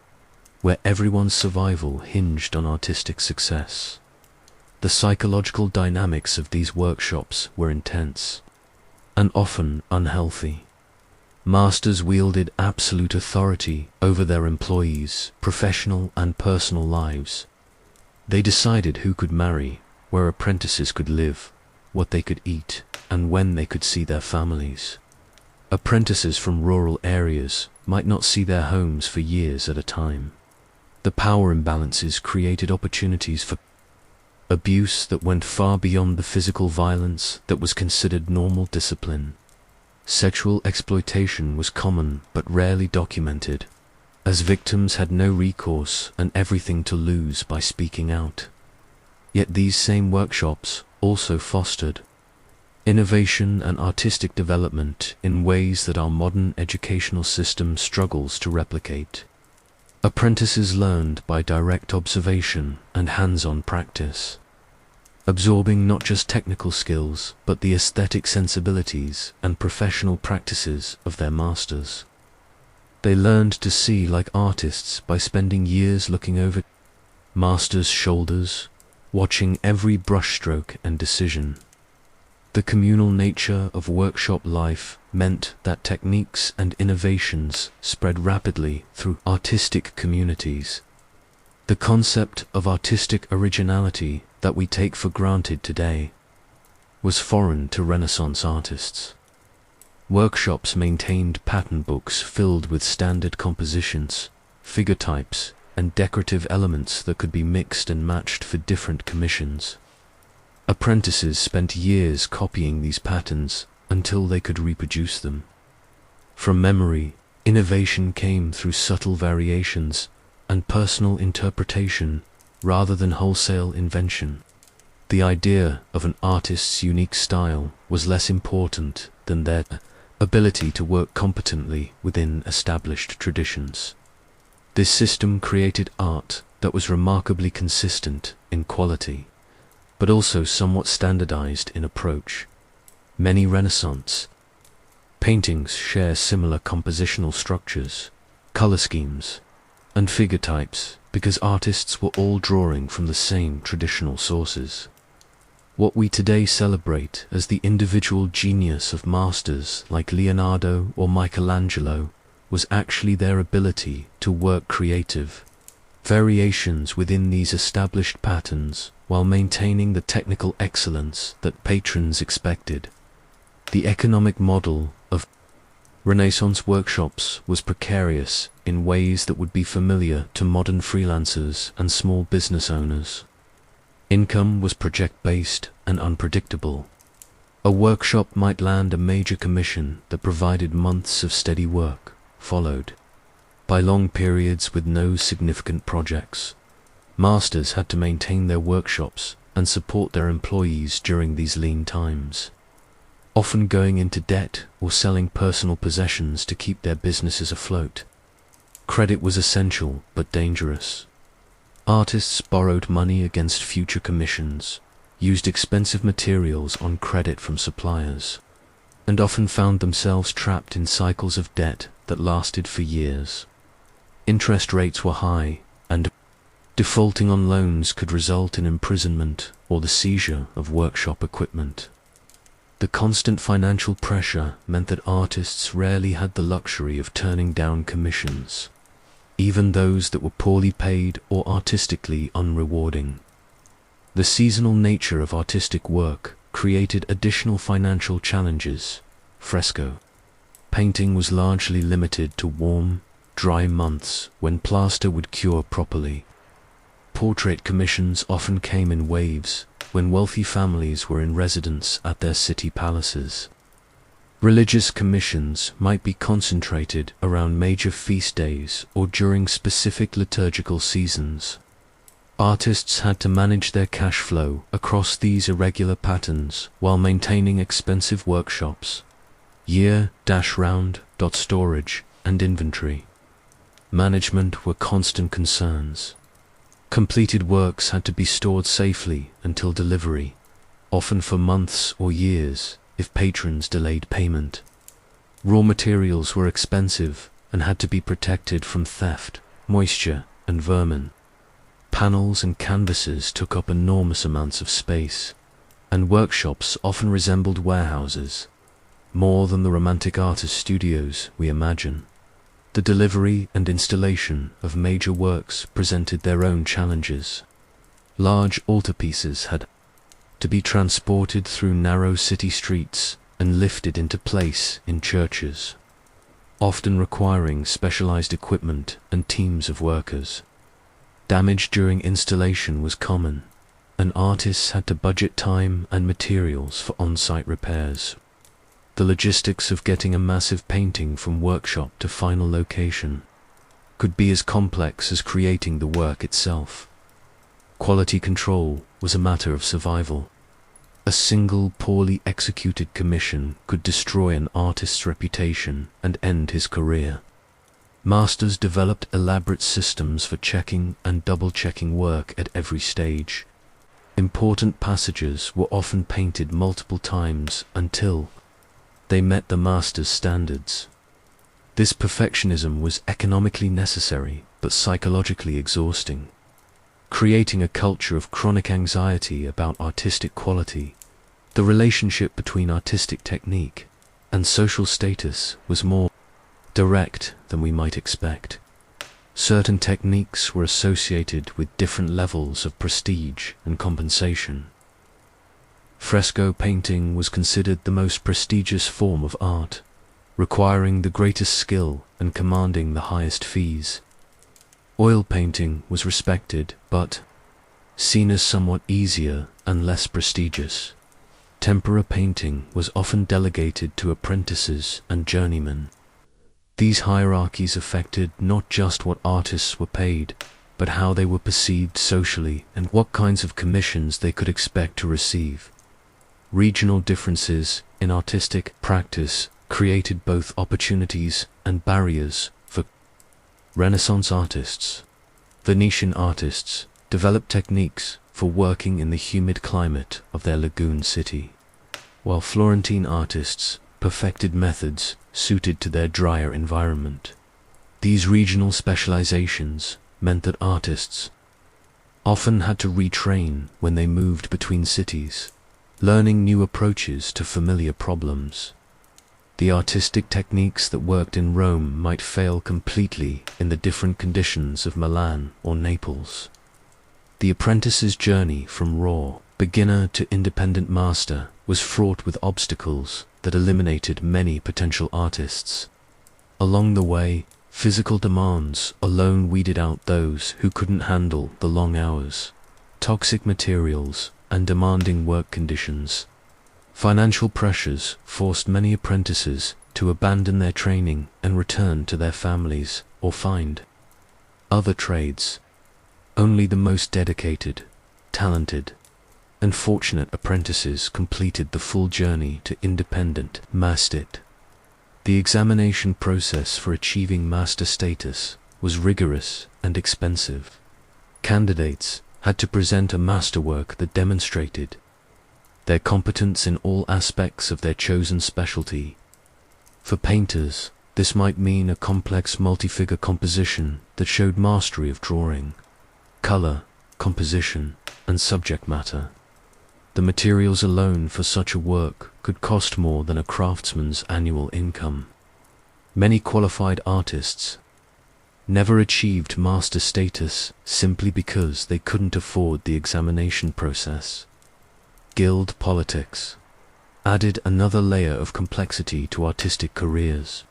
where everyone's survival hinged on artistic success. The psychological dynamics of these workshops were intense and often unhealthy. Masters wielded absolute authority over their employees' professional and personal lives. They decided who could marry, where apprentices could live, what they could eat, and when they could see their families. Apprentices from rural areas might not see their homes for years at a time. The power imbalances created opportunities for abuse that went far beyond the physical violence that was considered normal discipline. Sexual exploitation was common but rarely documented, as victims had no recourse and everything to lose by speaking out. Yet these same workshops also fostered innovation and artistic development in ways that our modern educational system struggles to replicate. Apprentices learned by direct observation and hands-on practice, absorbing not just technical skills but the aesthetic sensibilities and professional practices of their masters. They learned to see like artists by spending years looking over masters' shoulders, watching every brushstroke and decision. The communal nature of workshop life meant that techniques and innovations spread rapidly through artistic communities. The concept of artistic originality that we take for granted today was foreign to Renaissance artists. Workshops maintained pattern books filled with standard compositions, figure types, and decorative elements that could be mixed and matched for different commissions. Apprentices spent years copying these patterns until they could reproduce them. From memory, innovation came through subtle variations and personal interpretation rather than wholesale invention. The idea of an artist's unique style was less important than their ability to work competently within established traditions. This system created art that was remarkably consistent in quality, but also somewhat standardized in approach. Many Renaissance paintings share similar compositional structures, color schemes, and figure types because artists were all drawing from the same traditional sources. What we today celebrate as the individual genius of masters like Leonardo or Michelangelo was actually their ability to work creative variations within these established patterns while maintaining the technical excellence that patrons expected. The economic model of Renaissance workshops was precarious in ways that would be familiar to modern freelancers and small business owners. Income was project-based and unpredictable. A workshop might land a major commission that provided months of steady work, followed by long periods with no significant projects. Masters had to maintain their workshops and support their employees during these lean times, often going into debt or selling personal possessions to keep their businesses afloat. Credit was essential but dangerous. Artists borrowed money against future commissions, used expensive materials on credit from suppliers, and often found themselves trapped in cycles of debt that lasted for years. Interest rates were high, and defaulting on loans could result in imprisonment or the seizure of workshop equipment. The constant financial pressure meant that artists rarely had the luxury of turning down commissions, even those that were poorly paid or artistically unrewarding. The seasonal nature of artistic work created additional financial challenges. Fresco painting was largely limited to warm, dry months when plaster would cure properly. Portrait commissions often came in waves when wealthy families were in residence at their city palaces. Religious commissions might be concentrated around major feast days or during specific liturgical seasons. Artists had to manage their cash flow across these irregular patterns while maintaining expensive workshops, year-round storage, and inventory management were constant concerns. Completed works had to be stored safely until delivery, often for months or years if patrons delayed payment. Raw materials were expensive and had to be protected from theft, moisture, and vermin. Panels and canvases took up enormous amounts of space, and workshops often resembled warehouses, more than the romantic artist studios we imagine. The delivery and installation of major works presented their own challenges. Large altarpieces had to be transported through narrow city streets and lifted into place in churches, often requiring specialized equipment and teams of workers. Damage during installation was common, and artists had to budget time and materials for on-site repairs. The logistics of getting a massive painting from workshop to final location could be as complex as creating the work itself. Quality control was a matter of survival. A single poorly executed commission could destroy an artist's reputation and end his career. Masters developed elaborate systems for checking and double-checking work at every stage. Important passages were often painted multiple times until they met the master's standards. This perfectionism was economically necessary but psychologically exhausting, creating a culture of chronic anxiety about artistic quality. The relationship between artistic technique and social status was more direct than we might expect. Certain techniques were associated with different levels of prestige and compensation. Fresco painting was considered the most prestigious form of art, requiring the greatest skill and commanding the highest fees. Oil painting was respected, but seen as somewhat easier and less prestigious. Tempera painting was often delegated to apprentices and journeymen. These hierarchies affected not just what artists were paid, but how they were perceived socially and what kinds of commissions they could expect to receive. Regional differences in artistic practice created both opportunities and barriers for Renaissance artists. Venetian artists developed techniques for working in the humid climate of their lagoon city, while Florentine artists perfected methods suited to their drier environment. These regional specializations meant that artists often had to retrain when they moved between cities, learning new approaches to familiar problems. The artistic techniques that worked in Rome might fail completely in the different conditions of Milan or Naples. The apprentice's journey from raw beginner to independent master was fraught with obstacles that eliminated many potential artists. Along the way, physical demands alone weeded out those who couldn't handle the long hours, toxic materials, and demanding work conditions. Financial pressures forced many apprentices to abandon their training and return to their families or find other trades. Only the most dedicated, talented, and fortunate apprentices completed the full journey to independent mastership. The examination process for achieving master status was rigorous and expensive. Candidates had to present a masterwork that demonstrated their competence in all aspects of their chosen specialty. For painters, this might mean a complex multi-figure composition that showed mastery of drawing, color, composition, and subject matter. The materials alone for such a work could cost more than a craftsman's annual income. Many qualified artists never achieved master status simply because they couldn't afford the examination process. Guild politics added another layer of complexity to artistic careers.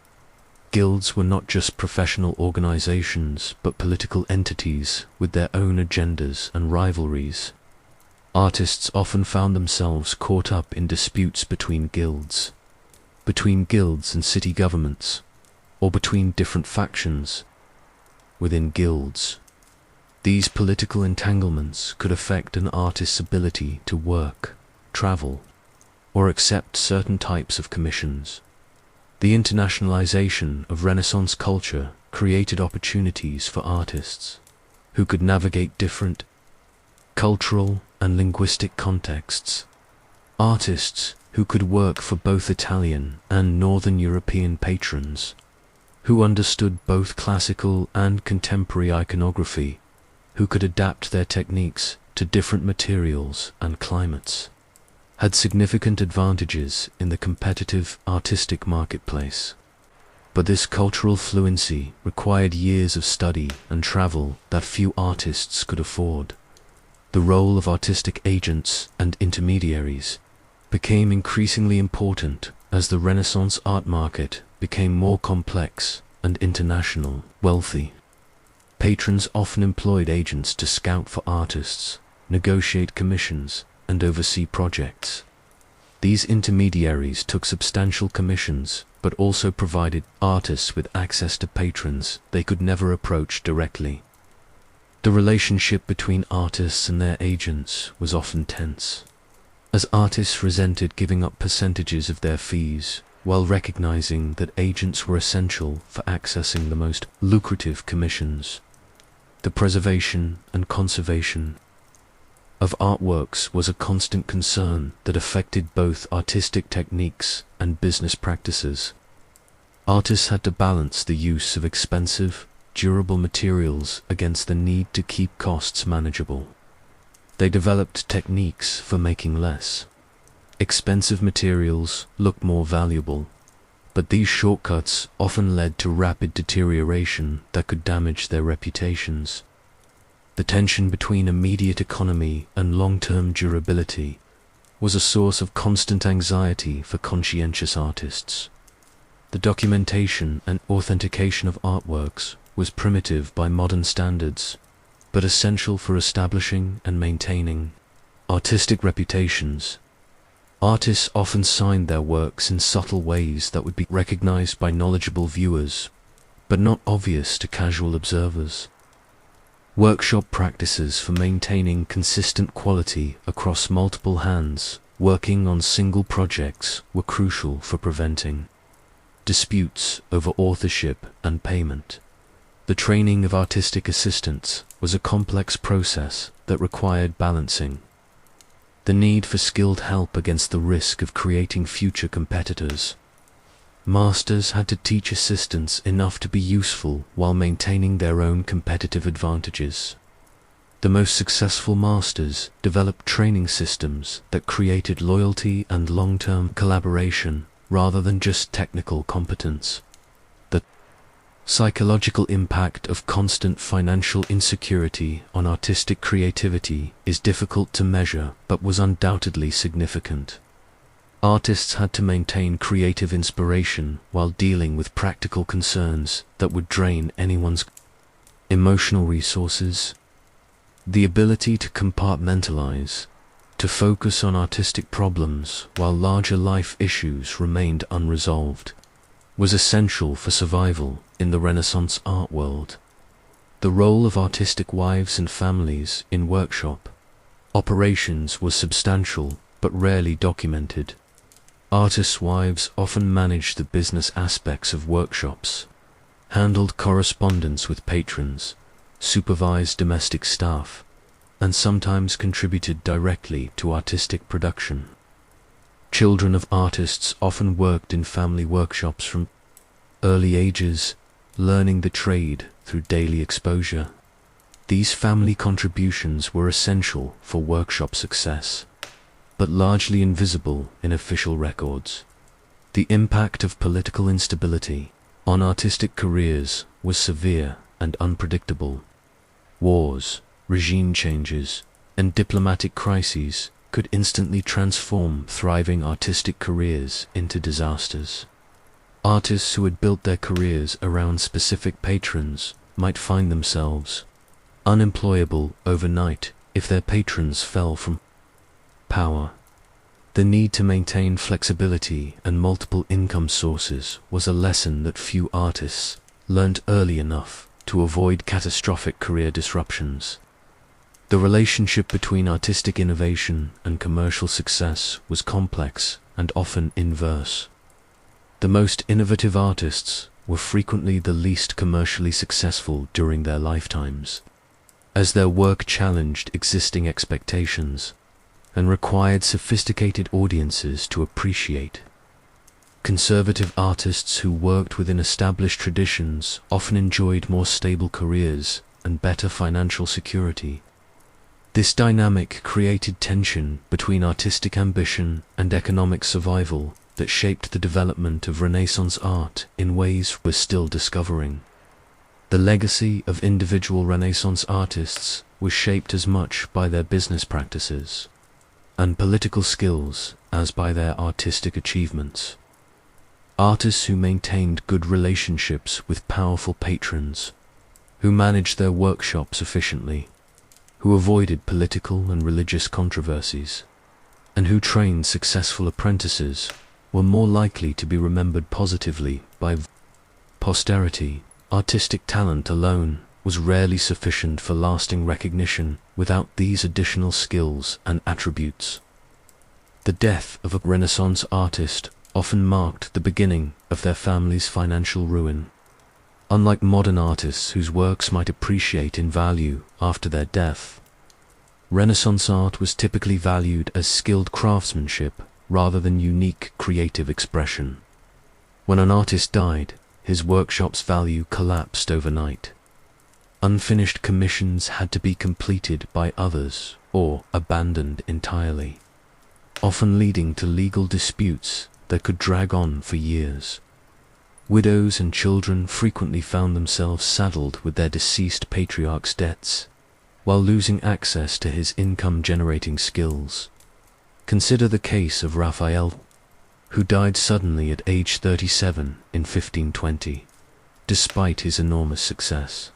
Guilds were not just professional organizations, but political entities with their own agendas and rivalries. Artists often found themselves caught up in disputes between guilds and city governments, or between different factions within guilds. These political entanglements could affect an artist's ability to work, travel, or accept certain types of commissions. The internationalization of Renaissance culture created opportunities for artists who could navigate different cultural and linguistic contexts. Artists who could work for both Italian and Northern European patrons, who understood both classical and contemporary iconography who could adapt their techniques to different materials and climates, had significant advantages in the competitive artistic marketplace. But this cultural fluency required years of study and travel that few artists could afford. The role of artistic agents and intermediaries became increasingly important as the Renaissance art market became more complex and international. Wealthy patrons often employed agents to scout for artists, negotiate commissions, and oversee projects. These intermediaries took substantial commissions, but also provided artists with access to patrons they could never approach directly. The relationship between artists and their agents was often tense, as artists resented giving up percentages of their fees, while recognizing that agents were essential for accessing the most lucrative commissions. The preservation and conservation of artworks was a constant concern that affected both artistic techniques and business practices. Artists had to balance the use of expensive, durable materials against the need to keep costs manageable. They developed techniques for making less expensive materials look more valuable, but these shortcuts often led to rapid deterioration that could damage their reputations. The tension between immediate economy and long-term durability was a source of constant anxiety for conscientious artists. The documentation and authentication of artworks was primitive by modern standards, but essential for establishing and maintaining artistic reputations. Artists often signed their works in subtle ways that would be recognized by knowledgeable viewers, but not obvious to casual observers. Workshop practices for maintaining consistent quality across multiple hands working on single projects were crucial for preventing disputes over authorship and payment. The training of artistic assistants was a complex process that required balancing the need for skilled help against the risk of creating future competitors. Masters had to teach assistants enough to be useful while maintaining their own competitive advantages. The most successful masters developed training systems that created loyalty and long-term collaboration rather than just technical competence. The psychological impact of constant financial insecurity on artistic creativity is difficult to measure but was undoubtedly significant. Artists had to maintain creative inspiration while dealing with practical concerns that would drain anyone's emotional resources. The ability to compartmentalize, to focus on artistic problems while larger life issues remained unresolved, was essential for survival in the Renaissance art world. The role of artistic wives and families in workshop operations was substantial but rarely documented. Artists' wives often managed the business aspects of workshops, handled correspondence with patrons, supervised domestic staff, and sometimes contributed directly to artistic production. Children of artists often worked in family workshops from early ages, learning the trade through daily exposure. These family contributions were essential for workshop success, but largely invisible in official records. The impact of political instability on artistic careers was severe and unpredictable. Wars, regime changes, and diplomatic crises could instantly transform thriving artistic careers into disasters. Artists who had built their careers around specific patrons might find themselves unemployable overnight if their patrons fell from power. The need to maintain flexibility and multiple income sources was a lesson that few artists learned early enough to avoid catastrophic career disruptions. The relationship between artistic innovation and commercial success was complex and often inverse. The most innovative artists were frequently the least commercially successful during their lifetimes, as their work challenged existing expectations and required sophisticated audiences to appreciate. Conservative artists who worked within established traditions often enjoyed more stable careers and better financial security. This dynamic created tension between artistic ambition and economic survival that shaped the development of Renaissance art in ways we're still discovering. The legacy of individual Renaissance artists was shaped as much by their business practices and political skills as by their artistic achievements. Artists who maintained good relationships with powerful patrons, who managed their workshops efficiently, who avoided political and religious controversies, and who trained successful apprentices were more likely to be remembered positively by posterity. Artistic talent alone was rarely sufficient for lasting recognition without these additional skills and attributes. The death of a Renaissance artist often marked the beginning of their family's financial ruin. Unlike modern artists whose works might appreciate in value after their death, Renaissance art was typically valued as skilled craftsmanship rather than unique creative expression. When an artist died, his workshop's value collapsed overnight. Unfinished commissions had to be completed by others or abandoned entirely, often leading to legal disputes that could drag on for years. Widows and children frequently found themselves saddled with their deceased patriarch's debts, while losing access to his income-generating skills. Consider the case of Raphael, who died suddenly at age 37 in 1520, despite his enormous success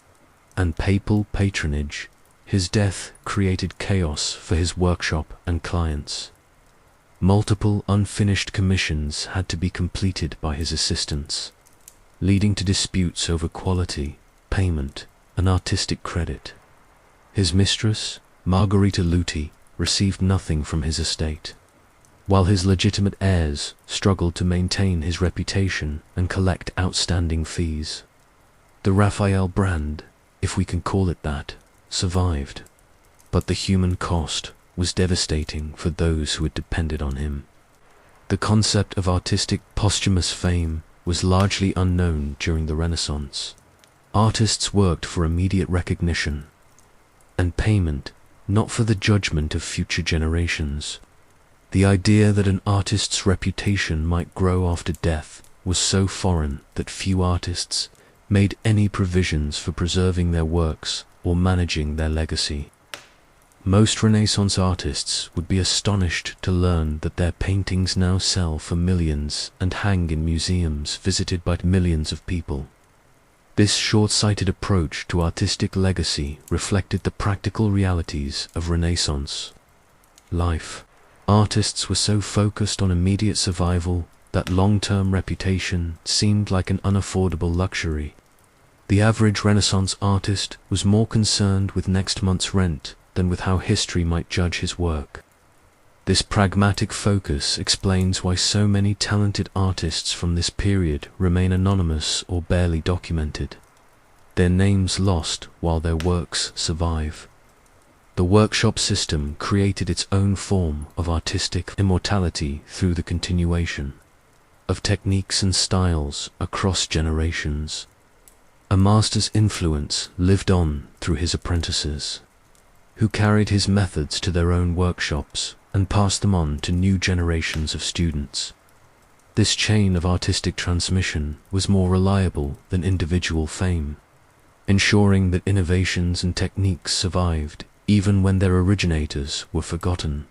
and papal patronage. His death created chaos for his workshop and clients. Multiple unfinished commissions had to be completed by his assistants, leading to disputes over quality, payment, and artistic credit. His mistress, Margherita Luti, received nothing from his estate, while his legitimate heirs struggled to maintain his reputation and collect outstanding fees. The Raphael brand, if we can call it that, survived, but the human cost was devastating for those who had depended on him. The concept of artistic posthumous fame was largely unknown during the Renaissance. Artists worked for immediate recognition and payment, not for the judgment of future generations. The idea that an artist's reputation might grow after death was so foreign that few artists made any provisions for preserving their works or managing their legacy. Most Renaissance artists would be astonished to learn that their paintings now sell for millions and hang in museums visited by millions of people. This short-sighted approach to artistic legacy reflected the practical realities of Renaissance life. Artists were so focused on immediate survival that long-term reputation seemed like an unaffordable luxury. The average Renaissance artist was more concerned with next month's rent than with how history might judge his work. This pragmatic focus explains why so many talented artists from this period remain anonymous or barely documented, their names lost while their works survive. The workshop system created its own form of artistic immortality through the continuation of techniques and styles across generations. A master's influence lived on through his apprentices, who carried his methods to their own workshops and passed them on to new generations of students. This chain of artistic transmission was more reliable than individual fame, ensuring that innovations and techniques survived even when their originators were forgotten.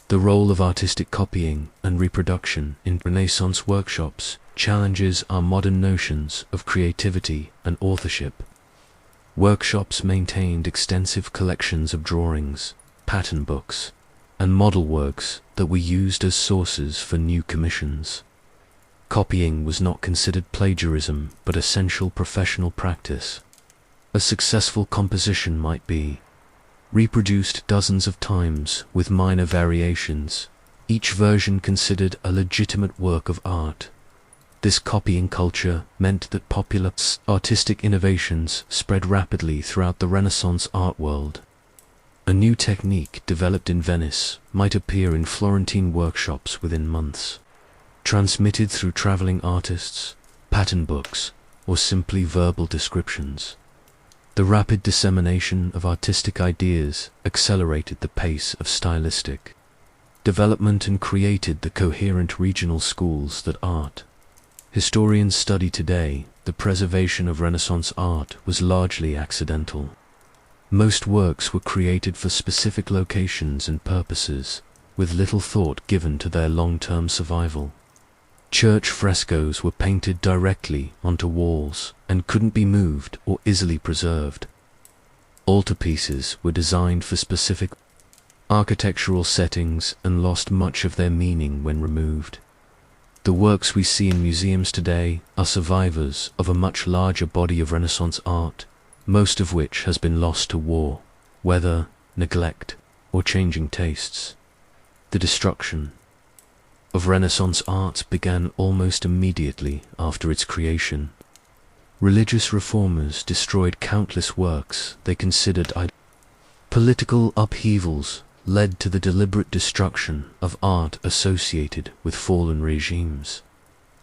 The role of artistic copying and reproduction in Renaissance workshops challenges our modern notions of creativity and authorship. Workshops maintained extensive collections of drawings, pattern books, and model works that were used as sources for new commissions. Copying was not considered plagiarism but essential professional practice. A successful composition might be reproduced dozens of times with minor variations, each version considered a legitimate work of art. This copying culture meant that popular artistic innovations spread rapidly throughout the Renaissance art world. A new technique developed in Venice might appear in Florentine workshops within months, transmitted through traveling artists, pattern books, or simply verbal descriptions. The rapid dissemination of artistic ideas accelerated the pace of stylistic development and created the coherent regional schools that art historians study today. The preservation of Renaissance art was largely accidental. Most works were created for specific locations and purposes, with little thought given to their long-term survival. Church frescoes were painted directly onto walls and couldn't be moved or easily preserved. Altarpieces were designed for specific architectural settings and lost much of their meaning when removed. The works we see in museums today are survivors of a much larger body of Renaissance art, most of which has been lost to war, weather, neglect, or changing tastes. The destruction of Renaissance art began almost immediately after its creation. Religious reformers destroyed countless works they considered idol. Political upheavals led to the deliberate destruction of art associated with fallen regimes.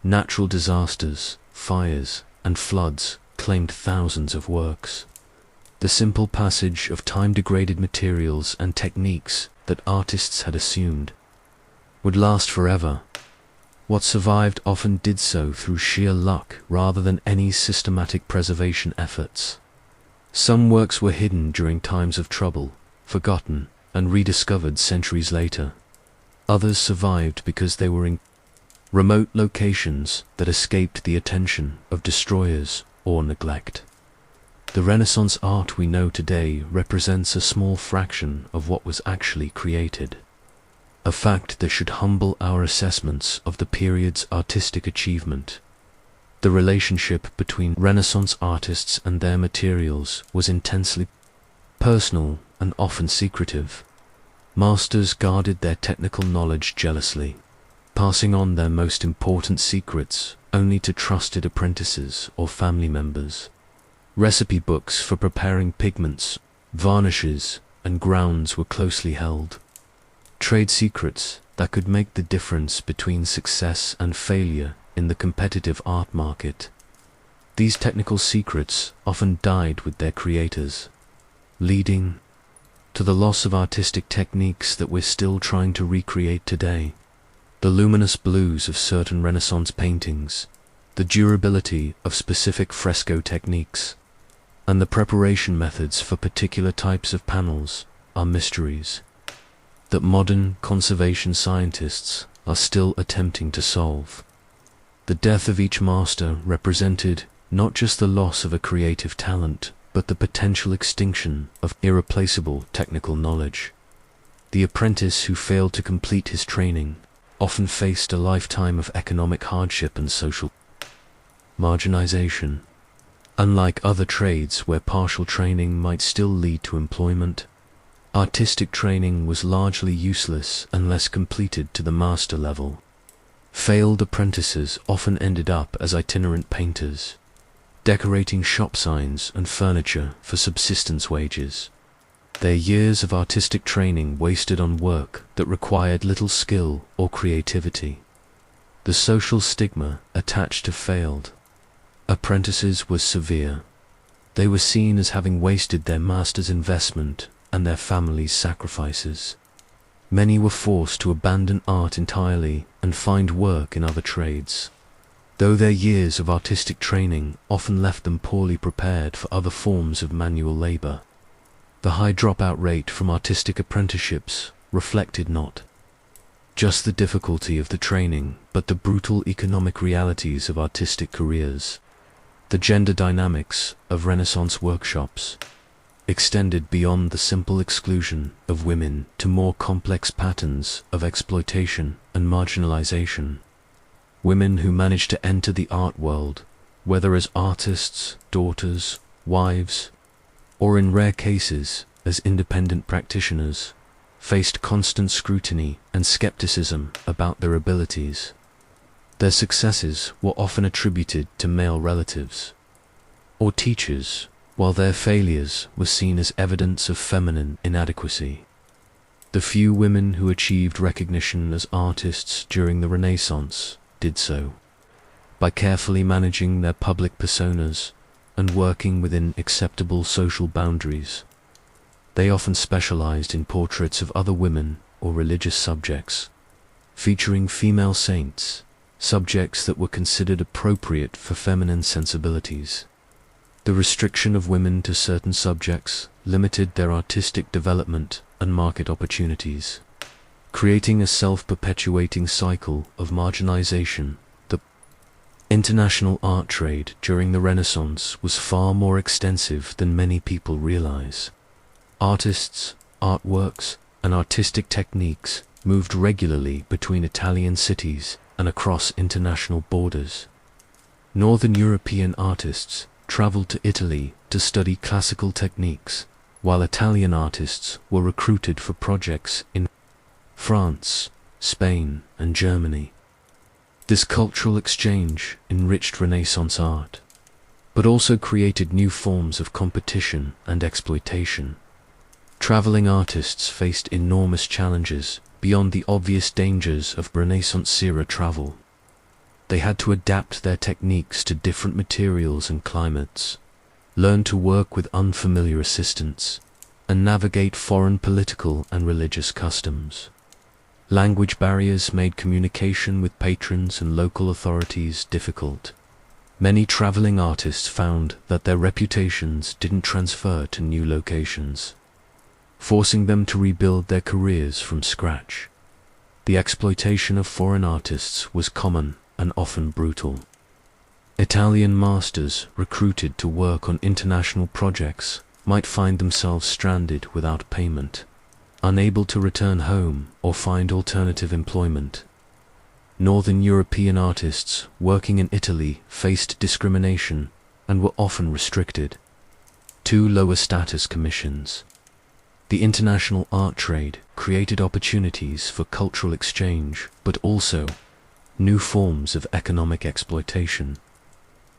Natural disasters, fires, and floods claimed thousands of works. The simple passage of time-degraded materials and techniques that artists had assumed would last forever. What survived often did so through sheer luck rather than any systematic preservation efforts. Some works were hidden during times of trouble, forgotten, and rediscovered centuries later. Others survived because they were in remote locations that escaped the attention of destroyers or neglect. The Renaissance art we know today represents a small fraction of what was actually created, a fact that should humble our assessments of the period's artistic achievement. The relationship between Renaissance artists and their materials was intensely personal and often secretive. Masters guarded their technical knowledge jealously, passing on their most important secrets only to trusted apprentices or family members. Recipe books for preparing pigments, varnishes, and grounds were closely held. Trade secrets that could make the difference between success and failure in the competitive art market. These technical secrets often died with their creators, leading to the loss of artistic techniques that we're still trying to recreate today. The luminous blues of certain Renaissance paintings, the durability of specific fresco techniques, and the preparation methods for particular types of panels are mysteries that modern conservation scientists are still attempting to solve. The death of each master represented not just the loss of a creative talent, but the potential extinction of irreplaceable technical knowledge. The apprentice who failed to complete his training often faced a lifetime of economic hardship and social marginalization. Unlike other trades where partial training might still lead to employment, artistic training was largely useless unless completed to the master level. Failed apprentices often ended up as itinerant painters, decorating shop signs and furniture for subsistence wages. Their years of artistic training wasted on work that required little skill or creativity. The social stigma attached to failed apprentices was severe. They were seen as having wasted their master's investment and their family's sacrifices. Many were forced to abandon art entirely and find work in other trades, though their years of artistic training often left them poorly prepared for other forms of manual labor. The high dropout rate from artistic apprenticeships reflected not just the difficulty of the training, but the brutal economic realities of artistic careers. The gender dynamics of Renaissance workshops extended beyond the simple exclusion of women to more complex patterns of exploitation and marginalization. Women who managed to enter the art world, whether as artists, daughters, wives, or in rare cases as independent practitioners, faced constant scrutiny and skepticism about their abilities. Their successes were often attributed to male relatives or teachers, while their failures were seen as evidence of feminine inadequacy. The few women who achieved recognition as artists during the Renaissance did so by carefully managing their public personas and working within acceptable social boundaries. They often specialized in portraits of other women or religious subjects, featuring female saints, subjects that were considered appropriate for feminine sensibilities. The restriction of women to certain subjects limited their artistic development and market opportunities, creating a self-perpetuating cycle of marginalization. The international art trade during the Renaissance was far more extensive than many people realize. Artists, artworks, and artistic techniques moved regularly between Italian cities and across international borders. Northern European artists traveled to Italy to study classical techniques, while Italian artists were recruited for projects in France, Spain, and Germany. This cultural exchange enriched Renaissance art, but also created new forms of competition and exploitation. Traveling artists faced enormous challenges beyond the obvious dangers of Renaissance-era travel. They had to adapt their techniques to different materials and climates, learn to work with unfamiliar assistants, and navigate foreign political and religious customs. Language barriers made communication with patrons and local authorities difficult. Many traveling artists found that their reputations didn't transfer to new locations, forcing them to rebuild their careers from scratch. The exploitation of foreign artists was common and often brutal. Italian masters recruited to work on international projects might find themselves stranded without payment, unable to return home or find alternative employment. Northern European artists working in Italy faced discrimination and were often restricted to lower status commissions. The international art trade created opportunities for cultural exchange, but also new forms of economic exploitation.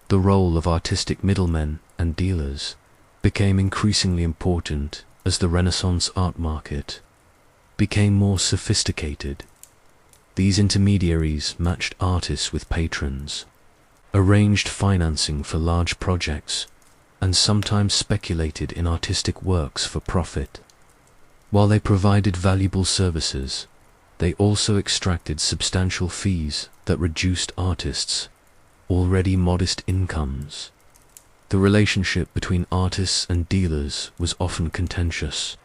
The role of artistic middlemen and dealers became increasingly important as the Renaissance art market became more sophisticated. These intermediaries matched artists with patrons, arranged financing for large projects, and sometimes speculated in artistic works for profit. While they provided valuable services, they also extracted substantial fees that reduced artists' already modest incomes. The relationship between artists and dealers was often contentious.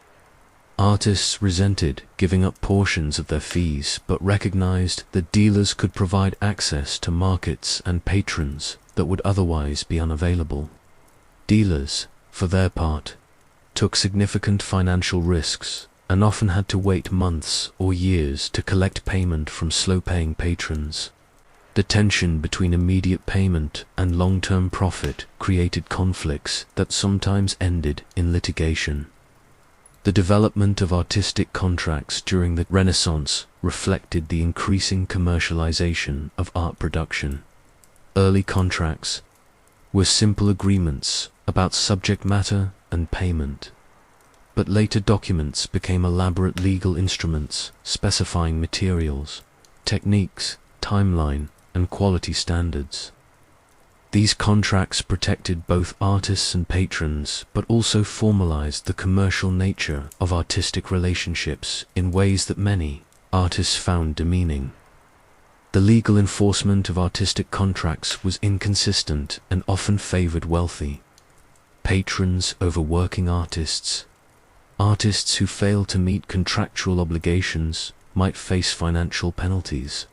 Artists resented giving up portions of their fees, but recognized that dealers could provide access to markets and patrons that would otherwise be unavailable. Dealers, for their part, took significant financial risks and often had to wait months or years to collect payment from slow-paying patrons. The tension between immediate payment and long-term profit created conflicts that sometimes ended in litigation. The development of artistic contracts during the Renaissance reflected the increasing commercialization of art production. Early contracts were simple agreements about subject matter and payment, but later documents became elaborate legal instruments specifying materials, techniques, timeline, and quality standards. These contracts protected both artists and patrons, but also formalized the commercial nature of artistic relationships in ways that many artists found demeaning. The legal enforcement of artistic contracts was inconsistent and often favored wealthy patrons over working artists. Artists who failed to meet contractual obligations might face financial penalties,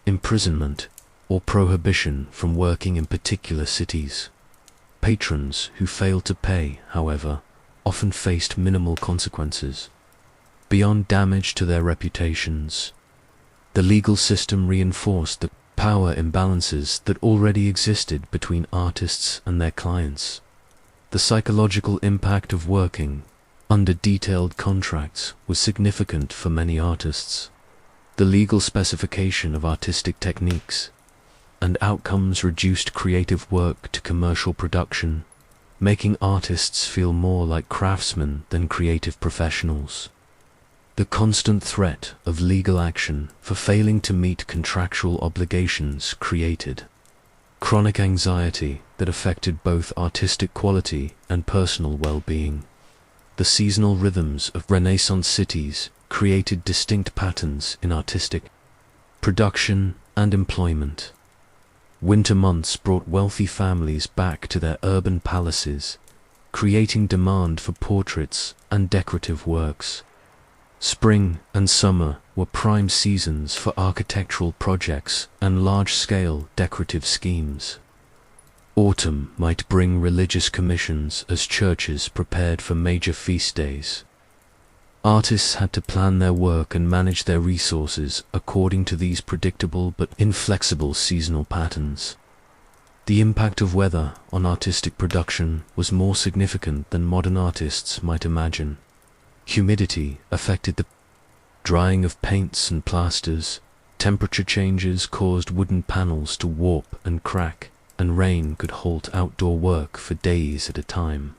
imprisonment, or prohibition from working in particular cities. Patrons who failed to pay, however, often faced minimal consequences. Beyond damage to their reputations, the legal system reinforced the power imbalances that already existed between artists and their clients. The psychological impact of working under detailed contracts was significant for many artists. The legal specification of artistic techniques and outcomes reduced creative work to commercial production, making artists feel more like craftsmen than creative professionals. The constant threat of legal action for failing to meet contractual obligations created chronic anxiety that affected both artistic quality and personal well-being. The seasonal rhythms of Renaissance cities created distinct patterns in artistic production and employment. Winter months brought wealthy families back to their urban palaces, creating demand for portraits and decorative works. Spring and summer were prime seasons for architectural projects and large-scale decorative schemes. Autumn might bring religious commissions as churches prepared for major feast days. Artists had to plan their work and manage their resources according to these predictable but inflexible seasonal patterns. The impact of weather on artistic production was more significant than modern artists might imagine. Humidity affected the drying of paints and plasters, temperature changes caused wooden panels to warp and crack, and rain could halt outdoor work for days at a time.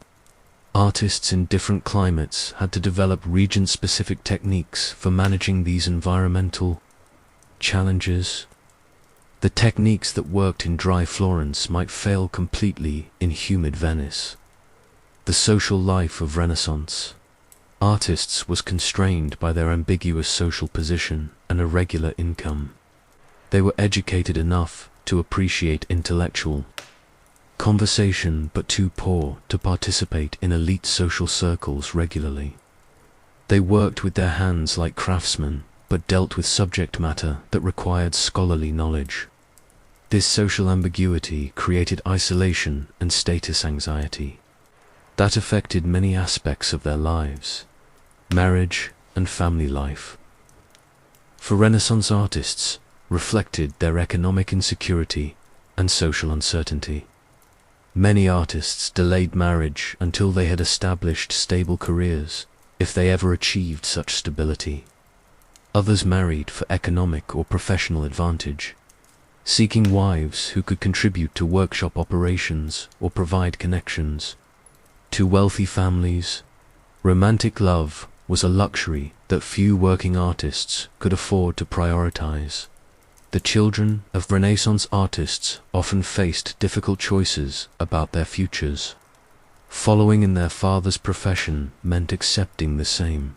Artists in different climates had to develop region-specific techniques for managing these environmental challenges. The techniques that worked in dry Florence might fail completely in humid Venice. The social life of Renaissance artists was constrained by their ambiguous social position and irregular income. They were educated enough to appreciate intellectual conversation, but too poor to participate in elite social circles regularly. They worked with their hands like craftsmen, but dealt with subject matter that required scholarly knowledge. This social ambiguity created isolation and status anxiety that affected many aspects of their lives, marriage and family life. For Renaissance artists, reflected their economic insecurity and social uncertainty. Many artists delayed marriage until they had established stable careers, if they ever achieved such stability. Others married for economic or professional advantage, seeking wives who could contribute to workshop operations or provide connections. To wealthy families, romantic love was a luxury that few working artists could afford to prioritize. The children of Renaissance artists often faced difficult choices about their futures. Following in their father's profession meant accepting the same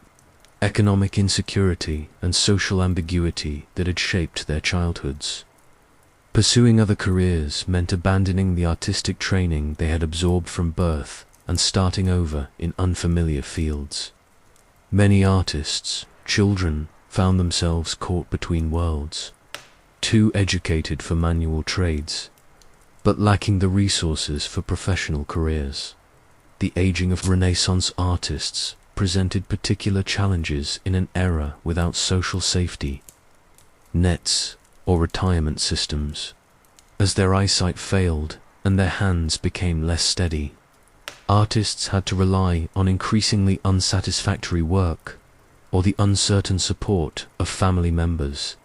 economic insecurity and social ambiguity that had shaped their childhoods. Pursuing other careers meant abandoning the artistic training they had absorbed from birth and starting over in unfamiliar fields. Many artists' children found themselves caught between worlds, too educated for manual trades, but lacking the resources for professional careers. The aging of Renaissance artists presented particular challenges in an era without social safety nets or retirement systems. As their eyesight failed and their hands became less steady, artists had to rely on increasingly unsatisfactory work or the uncertain support of family members.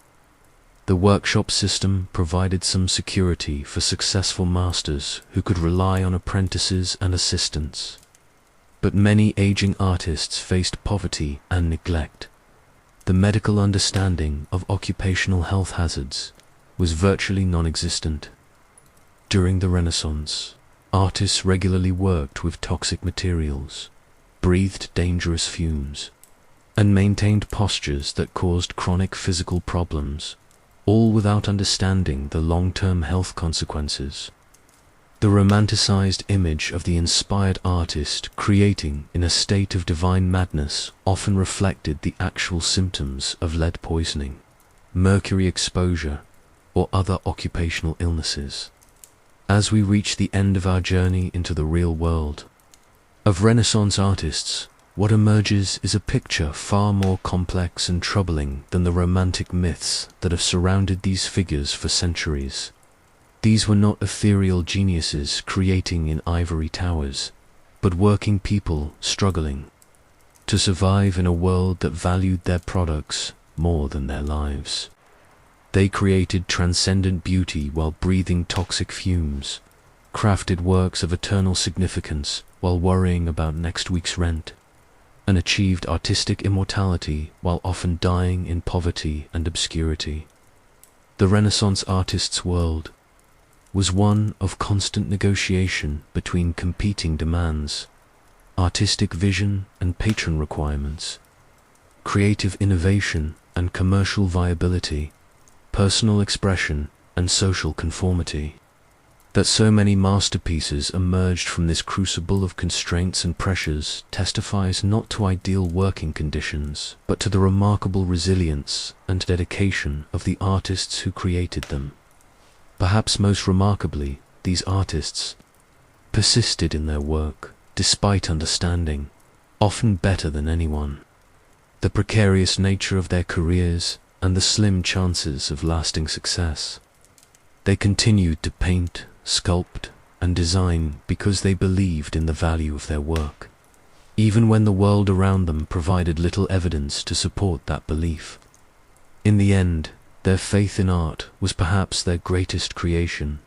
The workshop system provided some security for successful masters who could rely on apprentices and assistants. But many aging artists faced poverty and neglect. The medical understanding of occupational health hazards was virtually non-existent. During the Renaissance, artists regularly worked with toxic materials, breathed dangerous fumes, and maintained postures that caused chronic physical problems, all without understanding the long-term health consequences. The romanticized image of the inspired artist creating in a state of divine madness often reflected the actual symptoms of lead poisoning, mercury exposure, or other occupational illnesses. As we reach the end of our journey into the real world of Renaissance artists, what emerges is a picture far more complex and troubling than the romantic myths that have surrounded these figures for centuries. These were not ethereal geniuses creating in ivory towers, but working people struggling to survive in a world that valued their products more than their lives. They created transcendent beauty while breathing toxic fumes, crafted works of eternal significance while worrying about next week's rent, and achieved artistic immortality while often dying in poverty and obscurity. The Renaissance artist's world was one of constant negotiation between competing demands, artistic vision and patron requirements, creative innovation and commercial viability, personal expression and social conformity. That so many masterpieces emerged from this crucible of constraints and pressures testifies not to ideal working conditions, but to the remarkable resilience and dedication of the artists who created them. Perhaps most remarkably, these artists persisted in their work, despite understanding, often better than anyone, the precarious nature of their careers and the slim chances of lasting success. They continued to paint, sculpt, and design because they believed in the value of their work, even when the world around them provided little evidence to support that belief. In the end, their faith in art was perhaps their greatest creation,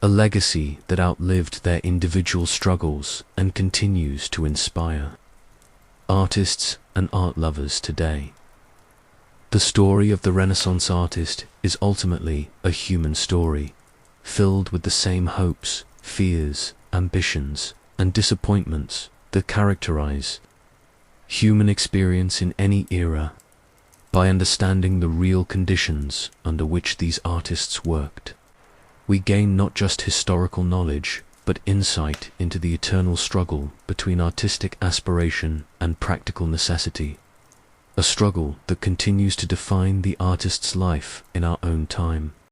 a legacy that outlived their individual struggles and continues to inspire artists and art lovers today. The story of the Renaissance artist is ultimately a human story, filled with the same hopes, fears, ambitions, and disappointments that characterize human experience in any era. By understanding the real conditions under which these artists worked, we gain not just historical knowledge, but insight into the eternal struggle between artistic aspiration and practical necessity, a struggle that continues to define the artist's life in our own time.